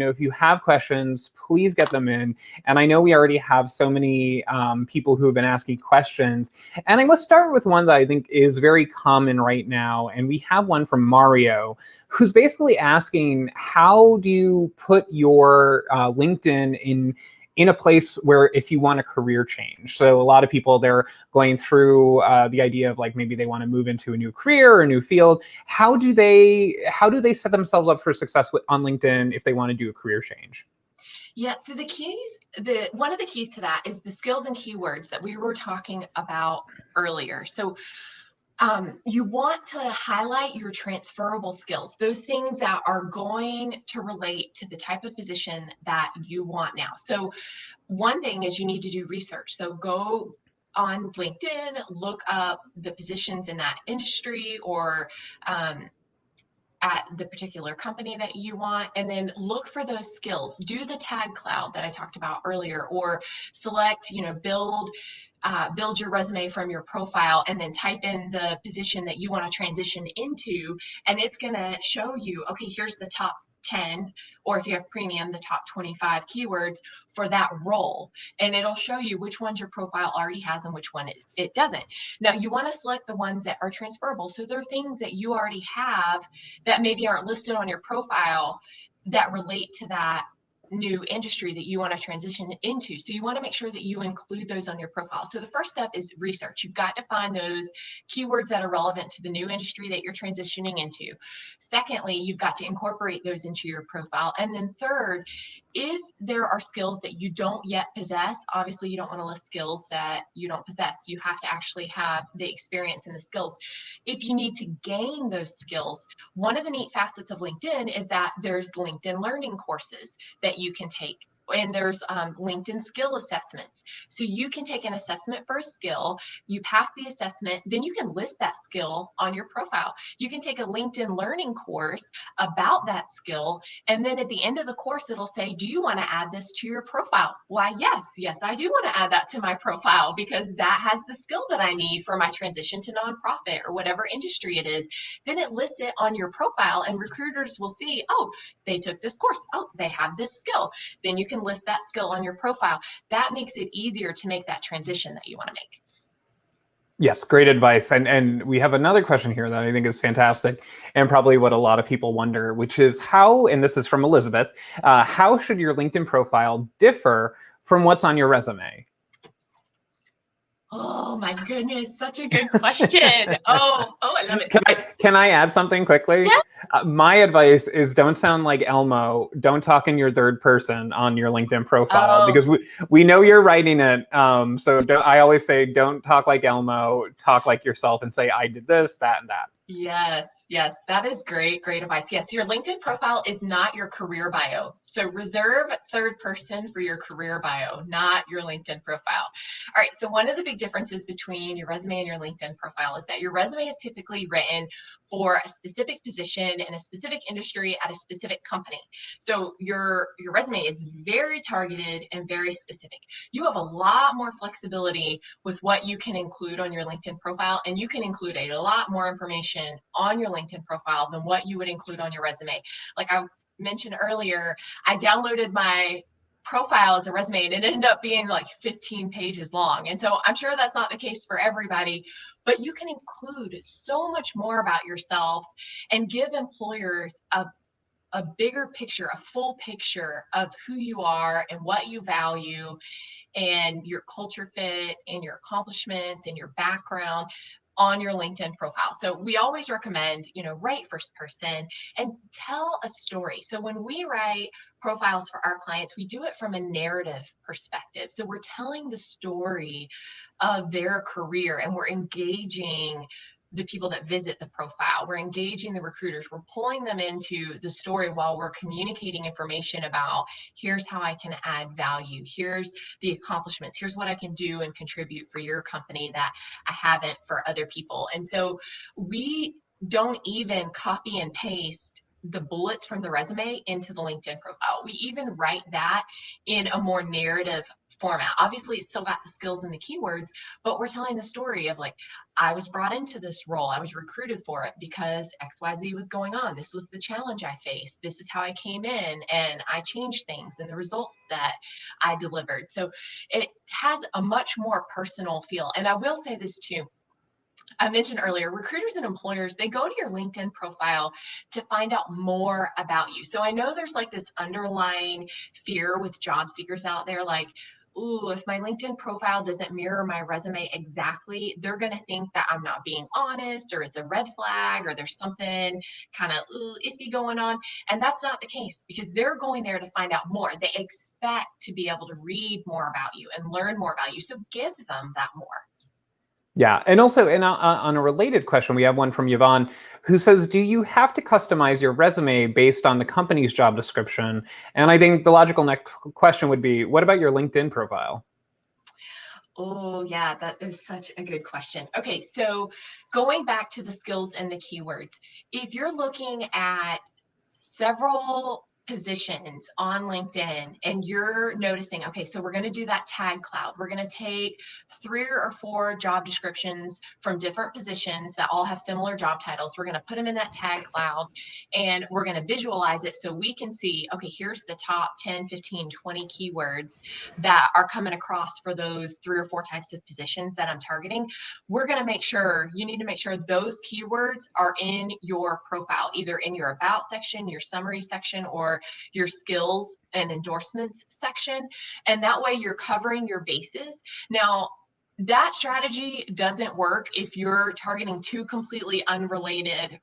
if you have questions, please get them in. And I know we already have so many people who have been asking questions. And I must start with one that I think is very common right now. And we have one from Mario, who's basically asking, how do you put your LinkedIn in a place where if you want a career change? So a lot of people, they're going through the idea of like maybe they want to move into a new career or a new field. How do they set themselves up for success on LinkedIn if they want to do a career change? Yeah, so one of the keys to that is the skills and keywords that we were talking about earlier. So you want to highlight your transferable skills, those things that are going to relate to the type of position that you want now. So one thing is you need to do research. So go on LinkedIn, look up the positions in that industry or at the particular company that you want, and then look for those skills. Do the tag cloud that I talked about earlier, or select, build your resume from your profile and then type in the position that you want to transition into, and it's going to show you, okay, here's the top 10, or if you have premium, the top 25 keywords for that role. And it'll show you which ones your profile already has and which one it doesn't. Now, you want to select the ones that are transferable. So there are things that you already have that maybe aren't listed on your profile that relate to that new industry that you want to transition into. So you want to make sure that you include those on your profile. So the first step is research. You've got to find those keywords that are relevant to the new industry that you're transitioning into. Secondly, you've got to incorporate those into your profile. And then third, if there are skills that you don't yet possess, obviously you don't want to list skills that you don't possess. You have to actually have the experience and the skills. If you need to gain those skills, one of the neat facets of LinkedIn is that there's LinkedIn learning courses that you can take. And there's LinkedIn skill assessments. So you can take an assessment for a skill, you pass the assessment, then you can list that skill on your profile. You can take a LinkedIn learning course about that skill, and then at the end of the course, it'll say, do you want to add this to your profile? Why, yes, I do want to add that to my profile because that has the skill that I need for my transition to nonprofit or whatever industry it is. Then it lists it on your profile, and recruiters will see, oh, they took this course. Oh, they have this skill. Then you can list that skill on your profile. That makes it easier to make that transition that you want to make. Yes, great advice. And we have another question here that I think is fantastic and probably what a lot of people wonder, which is how, and this is from Elizabeth, how should your LinkedIn profile differ from what's on your resume? Oh my goodness, such a good question. Oh, I love it. Can I add something quickly? Yeah. My advice is don't sound like Elmo. Don't talk in your third person on your LinkedIn profile Oh, because we know you're writing it. I always say don't talk like Elmo. Talk like yourself and say I did this, that, and that. yes, yes, that is great advice. Yes, your LinkedIn profile is not your career bio. So reserve third person for your career bio, not your LinkedIn profile. All right, so one of the big differences between your resume and your LinkedIn profile is that your resume is typically written for a specific position in a specific industry at a specific company. So your resume is very targeted and very specific. You have a lot more flexibility with what you can include on your LinkedIn profile, and you can include a lot more information on your LinkedIn profile than what you would include on your resume. Like I mentioned earlier, I downloaded my profile as a resume and it ended up being like 15 pages long. And so I'm sure that's not the case for everybody, but you can include so much more about yourself and give employers a bigger picture, a full picture of who you are and what you value and your culture fit and your accomplishments and your background on your LinkedIn profile. So we always recommend, write first person and tell a story. So when we write profiles for our clients, we do it from a narrative perspective. So we're telling the story of their career and we're engaging the people that visit the profile. We're engaging the recruiters. We're pulling them into the story while we're communicating information about here's how I can add value. Here's the accomplishments. Here's what I can do and contribute for your company that I haven't for other people. And so we don't even copy and paste the bullets from the resume into the LinkedIn profile. We even write that in a more narrative format. Obviously, it's still got the skills and the keywords, but we're telling the story of like, I was brought into this role. I was recruited for it because XYZ was going on. This was the challenge I faced. This is how I came in and I changed things and the results that I delivered. So it has a much more personal feel. And I will say this too. I mentioned earlier, recruiters and employers, they go to your LinkedIn profile to find out more about you. So I know there's like this underlying fear with job seekers out there, like, ooh, if my LinkedIn profile doesn't mirror my resume exactly, they're going to think that I'm not being honest or it's a red flag or there's something kind of iffy going on. And that's not the case because they're going there to find out more. They expect to be able to read more about you and learn more about you. So give them that more. Yeah, and also, on a related question, we have one from Yvonne who says, "Do you have to customize your resume based on the company's job description?" And I think the logical next question would be, "What about your LinkedIn profile?" Oh, yeah, that is such a good question. Okay, so going back to the skills and the keywords, if you're looking at several positions on LinkedIn and you're noticing, okay, so we're going to do that tag cloud. We're going to take 3 or 4 job descriptions from different positions that all have similar job titles. We're going to put them in that tag cloud and we're going to visualize it so we can see, okay, here's the top 10, 15, 20 keywords that are coming across for those 3 or 4 types of positions that I'm targeting. We're going to make sure, you need to make sure those keywords are in your profile, either in your about section, your summary section, or your skills and endorsements section. And that way you're covering your bases. Now, that strategy doesn't work if you're targeting 2 completely unrelated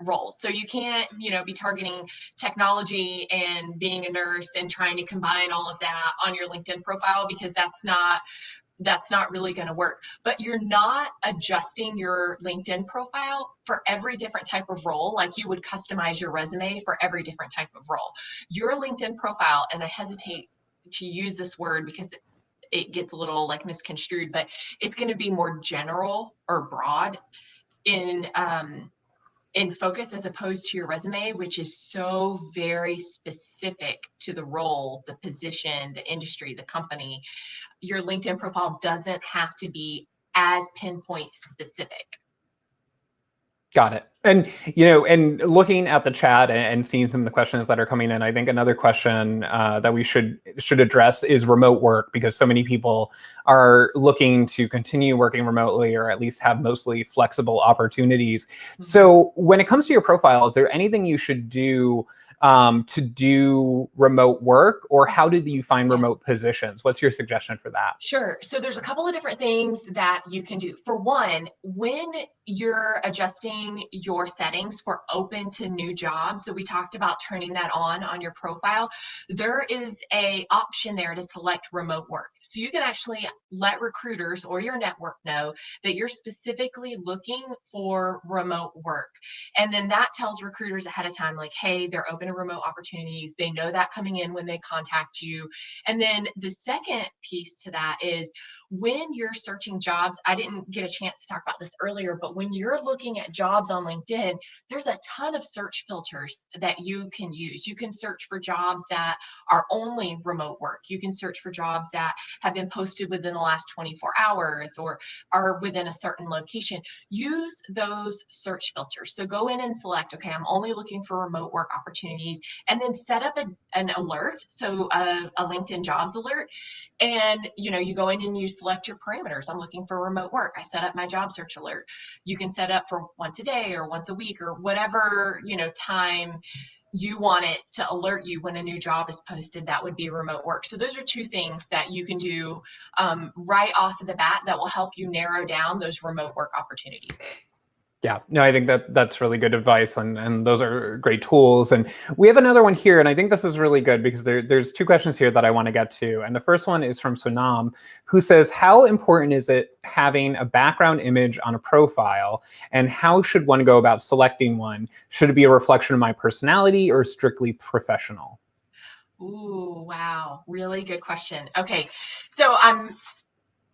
roles. So you can't, be targeting technology and being a nurse and trying to combine all of that on your LinkedIn profile because that's not really going to work. But you're not adjusting your LinkedIn profile for every different type of role like you would customize your resume for every different type of role. Your LinkedIn profile, and I hesitate to use this word because it gets a little like misconstrued, but it's going to be more general or broad in focus as opposed to your resume, which is so very specific to the role, the position, the industry, the company. Your LinkedIn profile doesn't have to be as pinpoint specific. Got it. And and looking at the chat and seeing some of the questions that are coming in, I think another question that we should address is remote work, because so many people are looking to continue working remotely, or at least have mostly flexible opportunities. Mhm. So when it comes to your profile, is there anything you should do to do remote work, or how do you find Yeah. remote positions? What's your suggestion for that? Sure. So there's a couple of different things that you can do. For one, when you're adjusting your settings for open to new jobs, so we talked about turning that on your profile, there is a option there to select remote work. So you can actually let recruiters or your network know that you're specifically looking for remote work. And then that tells recruiters ahead of time, like, hey, they're open to remote opportunities. They know that coming in when they contact you. And then the second piece to that is when you're searching jobs, I didn't get a chance to talk about this earlier, but when you're looking at jobs on LinkedIn, there's a ton of search filters that you can use. You can search for jobs that are only remote work. You can search for jobs that have been posted within the last 24 hours or are within a certain location. Use those search filters. So go in and select, okay, I'm only looking for remote work opportunities, and then set up an alert, so a LinkedIn jobs alert. And you go in and you select your parameters. I'm looking for remote work. I set up my job search alert. You can set up for once a day or once a week or whatever time you want it to alert you when a new job is posted. That would be remote work. So those are two things that you can do right off of the bat that will help you narrow down those remote work opportunities. Yeah, no, I think that's really good advice, and those are great tools. And we have another one here, and I think this is really good because there's two questions here that I want to get to. And the first one is from Sonam, who says, how important is it having a background image on a profile, and how should one go about selecting one? Should it be a reflection of my personality or strictly professional? Ooh, wow. Really good question. Okay. So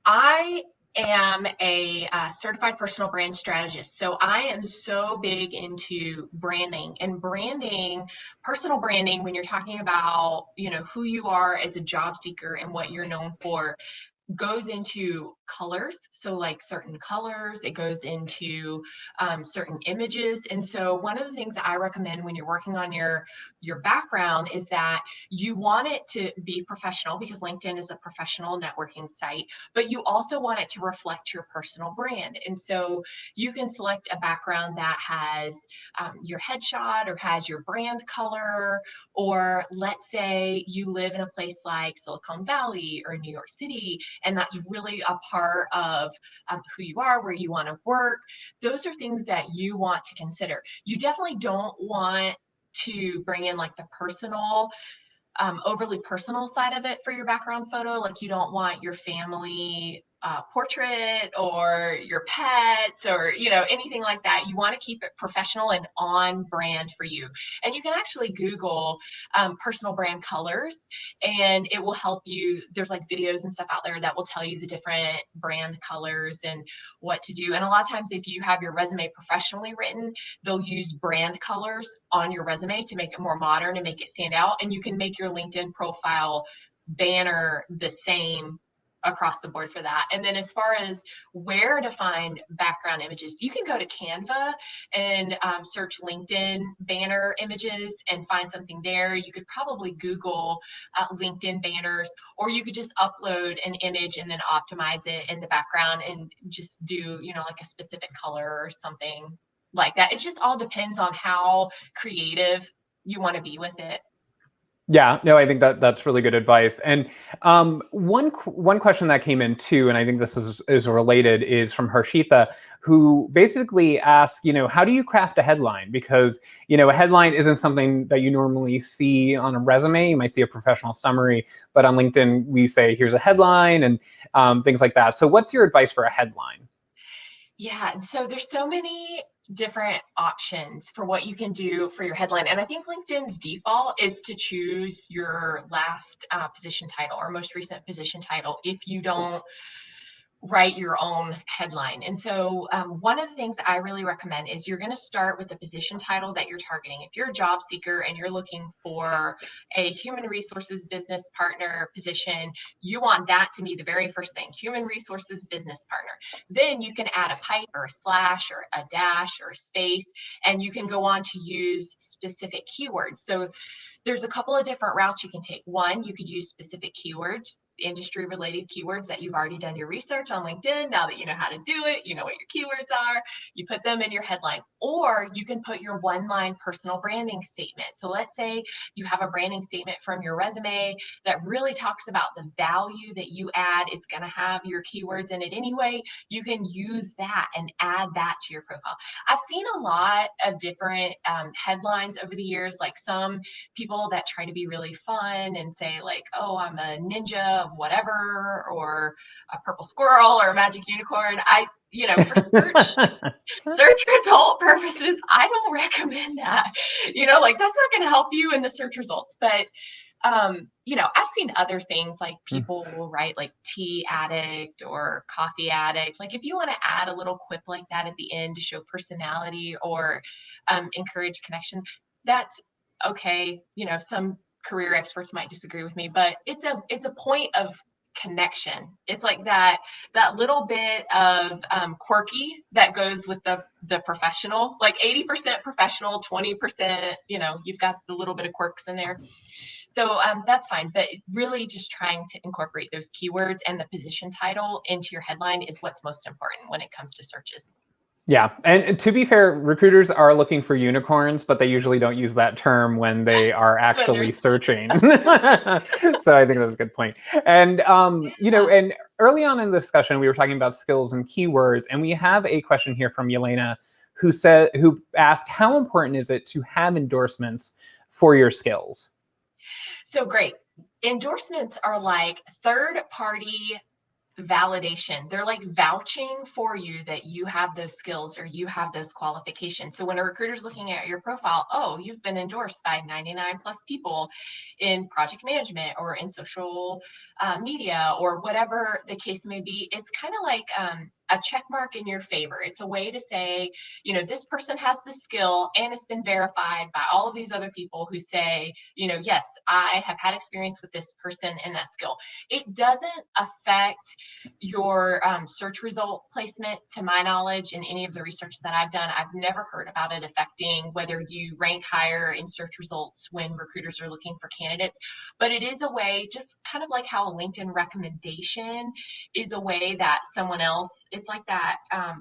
I am a certified personal brand strategist. So I am so big into branding, and branding, personal branding, when you're talking about, who you are as a job seeker and what you're known for, goes into colors. So like certain colors, it goes into certain images. And so one of the things that I recommend when you're working on your background is that you want it to be professional, because LinkedIn is a professional networking site, but you also want it to reflect your personal brand. And so you can select a background that has your headshot or has your brand color, or let's say you live in a place like Silicon Valley or New York City, and that's really a part of who you are, where you want to work. Those are things that you want to consider. You definitely don't want to bring in like the personal, overly personal side of it for your background photo. Like, you don't want your family portrait or your pets or anything like that. You want to keep it professional and on brand for you. And you can actually Google personal brand colors, and it will help you. There's like videos and stuff out there that will tell you the different brand colors and what to do. And a lot of times, if you have your resume professionally written, they'll use brand colors on your resume to make it more modern and make it stand out. And you can make your LinkedIn profile banner the same across the board for that. And then as far as where to find background images, you can go to Canva and search LinkedIn banner images and find something there. You could probably Google LinkedIn banners, or you could just upload an image and then optimize it in the background and just do, like a specific color or something like that. It just all depends on how creative you want to be with it. Yeah, no, I think that's really good advice. And one question that came in too, and I think this is related, is from Harshita, who basically asks, how do you craft a headline? Because a headline isn't something that you normally see on a resume. You might see a professional summary, but on LinkedIn we say, here's a headline, and things like that. So, what's your advice for a headline? Yeah, so there's so many different options for what you can do for your headline. And I think LinkedIn's default is to choose your last position title or most recent position title if you don't write your own headline. And so, one of the things I really recommend is you're going to start with the position title that you're targeting. If you're a job seeker and you're looking for a human resources business partner position, you want that to be the very first thing: human resources business partner. Then you can add a pipe or a slash or a dash or a space, and you can go on to use specific keywords. So there's a couple of different routes you can take. One, you could use specific keywords, industry related keywords that you've already done your research on LinkedIn. Now that you know how to do it, you know what your keywords are, you put them in your headline. Or you can put your one line personal branding statement. So let's say you have a branding statement from your resume that really talks about the value that you add. It's going to have your keywords in it anyway. You can use that and add that to your profile. I've seen a lot of different headlines over the years, like some people that try to be really fun and say like, oh, I'm a ninja of whatever, or a purple squirrel or a magic unicorn. For search result purposes, I don't recommend that. Like that's not going to help you in the search results. But I've seen other things like people will write like tea addict or coffee addict. Like if you want to add a little quip like that at the end to show personality or encourage connection, that's okay. Some career experts might disagree with me, but it's a point of connection. It's like that little bit of quirky that goes with the professional, like 80% professional, 20%, you've got the little bit of quirks in there. So that's fine, but really just trying to incorporate those keywords and the position title into your headline is what's most important when it comes to searches. Yeah, and to be fair, recruiters are looking for unicorns, but they usually don't use that term when they are When actually there's searching. So I think that's a good point. And yeah. and early on in the discussion, we were talking about skills and keywords, and we have a question here from Yelena, who asked, how important is it to have endorsements for your skills? So great. Endorsements are like third party validation. They're like vouching for you that you have those skills or you have those qualifications. So when a recruiter's looking at your profile, oh, you've been endorsed by 99 plus people in project management or in social media or whatever the case may be, it's kind of like a check mark in your favor. It's a way to say, this person has the skill and it's been verified by all of these other people who say, yes, I have had experience with this person and that skill. It doesn't affect your search result placement, to my knowledge, in any of the research that I've done. I've never heard about it affecting whether you rank higher in search results when recruiters are looking for candidates. But it is a way, just kind of like how a LinkedIn recommendation is a way that someone else, it's like that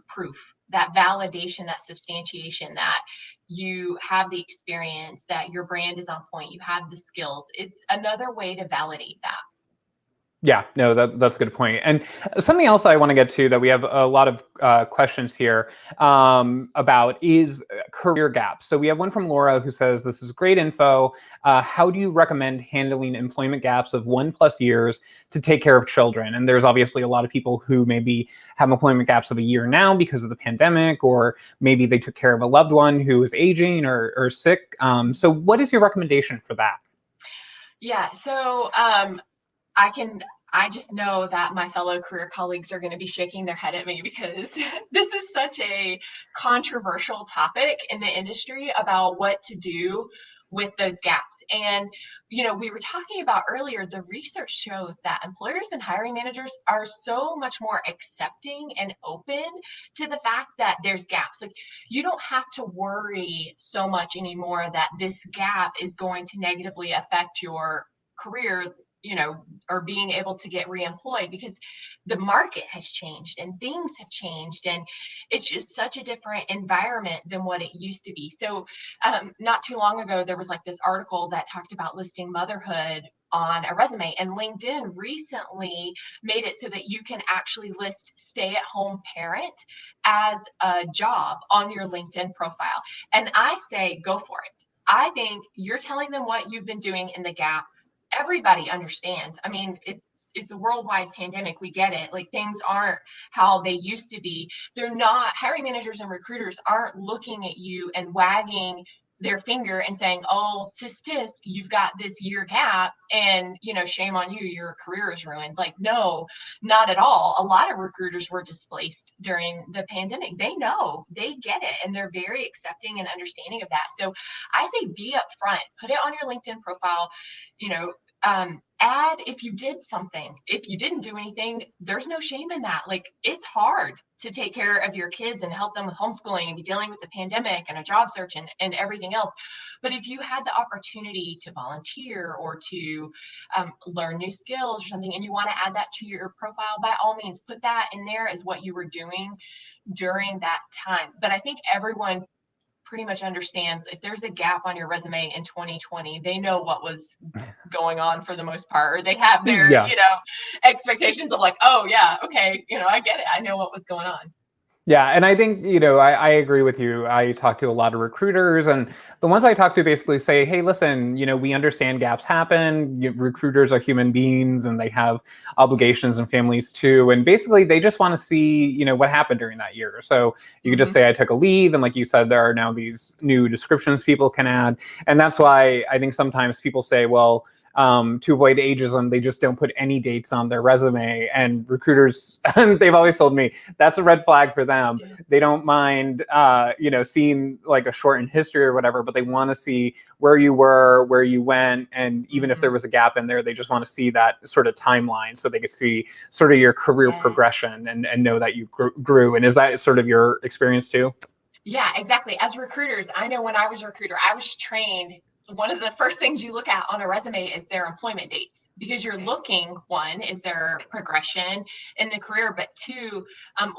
proof, that validation, that substantiation that you have the experience, that your brand is on point, you have the skills. It's another way to validate that. Yeah, no, that's a good point. And something else I want to get to that we have a lot of questions here about is career gaps. So we have one from Laura who says, this is great info. How do you recommend handling employment gaps of 1+ years to take care of children? And there's obviously a lot of people who maybe have employment gaps of a year now because of the pandemic, or maybe they took care of a loved one who is aging or sick. So what is your recommendation for that? Yeah, so I just know that my fellow career colleagues are going to be shaking their head at me because this is such a controversial topic in the industry about what to do with those gaps. And, we were talking about earlier, the research shows that employers and hiring managers are so much more accepting and open to the fact that there's gaps. Like, you don't have to worry so much anymore that this gap is going to negatively affect your career, or being able to get reemployed, because the market has changed and things have changed and it's just such a different environment than what it used to be. So not too long ago, there was like this article that talked about listing motherhood on a resume, and LinkedIn recently made it so that you can actually list stay-at-home parent as a job on your LinkedIn profile. And I say go for it. I think you're telling them what you've been doing in the gap. Everybody understands. I mean, it's a worldwide pandemic. We get it. Like, things aren't how they used to be. They're not, hiring managers and recruiters aren't looking at you and wagging their finger and saying, oh, tisk tisk, you've got this year gap and, shame on you, your career is ruined. Like, no, not at all. A lot of recruiters were displaced during the pandemic. They know, they get it, and they're very accepting and understanding of that. So I say be upfront, put it on your LinkedIn profile, you know, add if you did something. If you didn't do anything, there's no shame in that. Like, it's hard to take care of your kids and help them with homeschooling and be dealing with the pandemic and a job search and everything else. But if you had the opportunity to volunteer or to learn new skills or something, and you want to add that to your profile, by all means, put that in there as what you were doing during that time. But I think everyone pretty much understands if there's a gap on your resume in 2020, they know what was going on for the most part, or they have their, Yeah. expectations of like, oh yeah, okay, I get it. I know what was going on. Yeah, and I think, I agree with you. I talk to a lot of recruiters, and the ones I talk to basically say, hey, listen, we understand gaps happen. Recruiters are human beings, and they have obligations and families too. And basically, they just want to see, what happened during that year. So you could just say, I took a leave. And like you said, there are now these new descriptions people can add. And that's why I think sometimes people say, well, to avoid ageism, they just don't put any dates on their resume. And recruiters, they've always told me that's a red flag for them. Yeah. They don't mind, seeing like a shortened history or whatever, but they want to see where you were, where you went. And even if there was a gap in there, they just want to see that sort of timeline so they could see sort of your career Yeah. progression and know that you grew. And is that sort of your experience too? Yeah, exactly. As recruiters, I know when I was a recruiter, I was trained. One of the first things you look at on a resume is their employment dates, because you're looking, one, is their progression in the career, but two,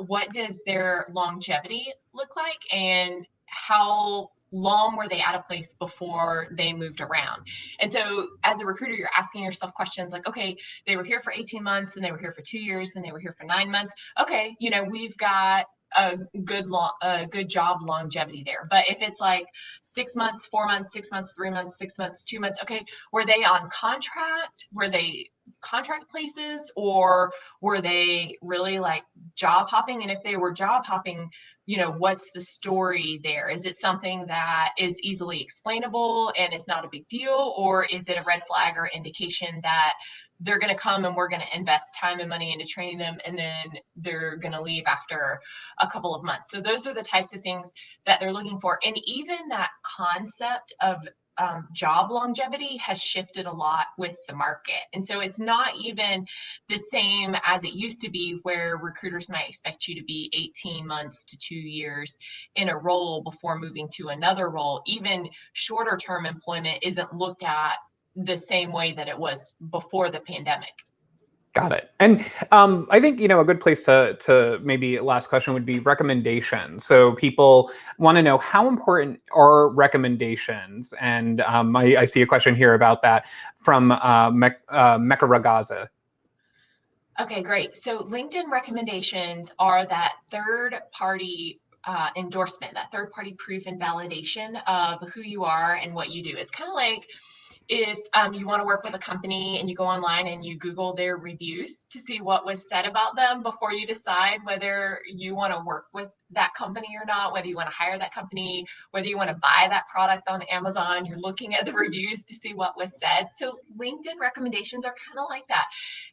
what does their longevity look like, and how long were they at a place before they moved around? And so as a recruiter, you're asking yourself questions like, okay, they were here for 18 months, and they were here for 2 years, and they were here for 9 months. Okay, we've got a good job longevity there. But if it's like 6 months, 4 months, 6 months, 3 months, 6 months, 2 months, okay, were they on contract? Were they contract places, or were they really like job hopping? And if they were job hopping, what's the story there? Is it something that is easily explainable and it's not a big deal, or is it a red flag or indication that they're going to come and we're going to invest time and money into training them, and then they're going to leave after a couple of months? So those are the types of things that they're looking for. And even that concept of job longevity has shifted a lot with the market. And so it's not even the same as it used to be, where recruiters might expect you to be 18 months to 2 years in a role before moving to another role. Even shorter term employment isn't looked at the same way that it was before the pandemic. Got it. And I think, a good place to maybe last question would be recommendations. So people want to know, how important are recommendations? And I see a question here about that from Mecca Ragaza. Okay, great. So LinkedIn recommendations are that third party endorsement, that third party proof and validation of who you are and what you do. It's kind of like if you want to work with a company and you go online and you Google their reviews to see what was said about them before you decide whether you want to work with that company or not, whether you want to hire that company, whether you want to buy that product on Amazon, you're looking at the reviews to see what was said. So LinkedIn recommendations are kind of like that.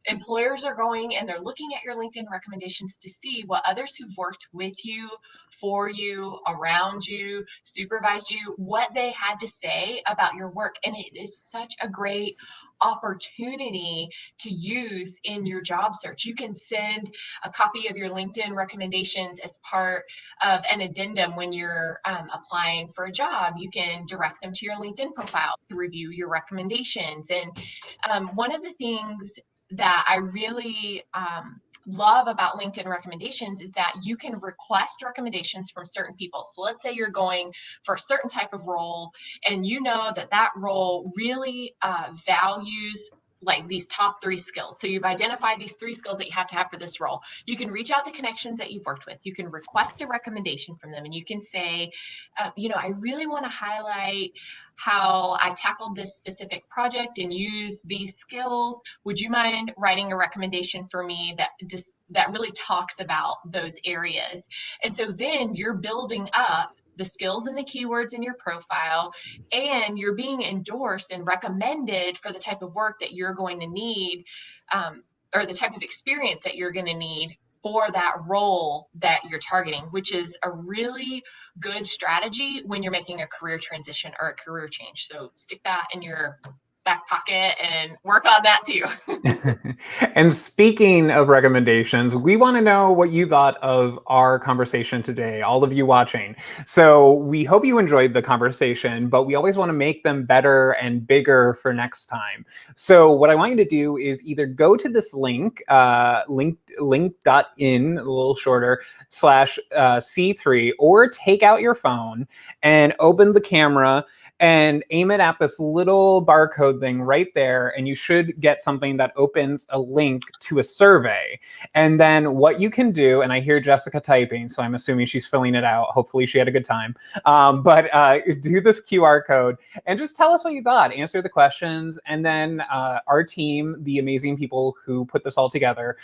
Employers are going and they're looking at your LinkedIn recommendations to see what others who've worked with you, for you, around you, supervised you, what they had to say about your work. And it is such a great opportunity to use in your job search. You can send a copy of your LinkedIn recommendations as part of an addendum when you're applying for a job. You can direct them to your LinkedIn profile to review your recommendations. And one of the things that I really love about LinkedIn recommendations is that you can request recommendations from certain people. So let's say you're going for a certain type of role, and you know that that role really values like these top 3 skills. So you've identified these 3 skills that you have to have for this role. You can reach out to connections that you've worked with. You can request a recommendation from them, and you can say, I really want to highlight how I tackled this specific project and use these skills. Would you mind writing a recommendation for me that really talks about those areas? And so then you're building up the skills and the keywords in your profile, and you're being endorsed and recommended for the type of work that you're going to need, or the type of experience that you're going to need for that role that you're targeting, which is a really good strategy when you're making a career transition or a career change. So stick that in your back pocket and work on that too. And speaking of recommendations, we want to know what you thought of our conversation today, all of you watching. So we hope you enjoyed the conversation, but we always want to make them better and bigger for next time. So what I want you to do is either go to this link, link.in, a little shorter, /C3, or take out your phone and open the camera and aim it at this little barcode thing right there, and you should get something that opens a link to a survey. And then what you can do, and I hear Jessica typing, so I'm assuming she's filling it out. Hopefully she had a good time. But do this QR code and just tell us what you thought. Answer the questions, and then our team, the amazing people who put this all together,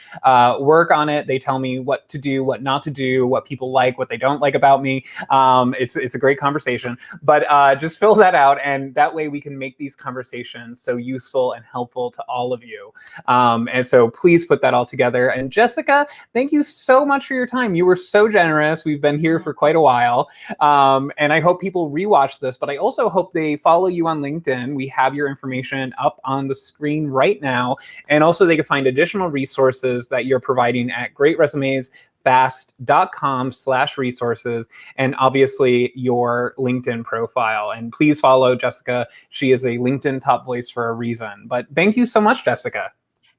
work on it. They tell me what to do, what not to do, what people like, what they don't like about me. It's a great conversation, but just fill that out, and that way we can make these conversations so useful and helpful to all of you. And so please put that all together. And Jessica, thank you so much for your time. You were so generous. We've been here for quite a while. And I hope people rewatch this, but I also hope they follow you on LinkedIn. We have your information up on the screen right now. And also they can find additional resources that you're providing at greatresumesfast.com/resources, and obviously your LinkedIn profile. And please follow Jessica. She is a LinkedIn top voice for a reason. But thank you so much, Jessica.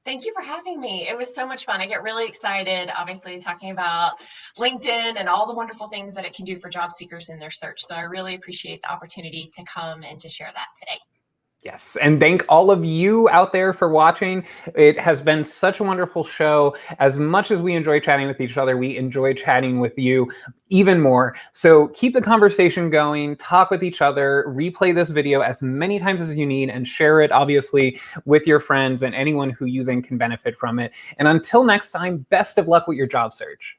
Thank you for having me. It was so much fun. I get really excited, obviously, talking about LinkedIn and all the wonderful things that it can do for job seekers in their search. So I really appreciate the opportunity to come and to share that today. Yes, and thank all of you out there for watching. It has been such a wonderful show. As much as we enjoy chatting with each other, we enjoy chatting with you even more. So keep the conversation going, talk with each other, replay this video as many times as you need, and share it, obviously, with your friends and anyone who you think can benefit from it. And until next time, best of luck with your job search.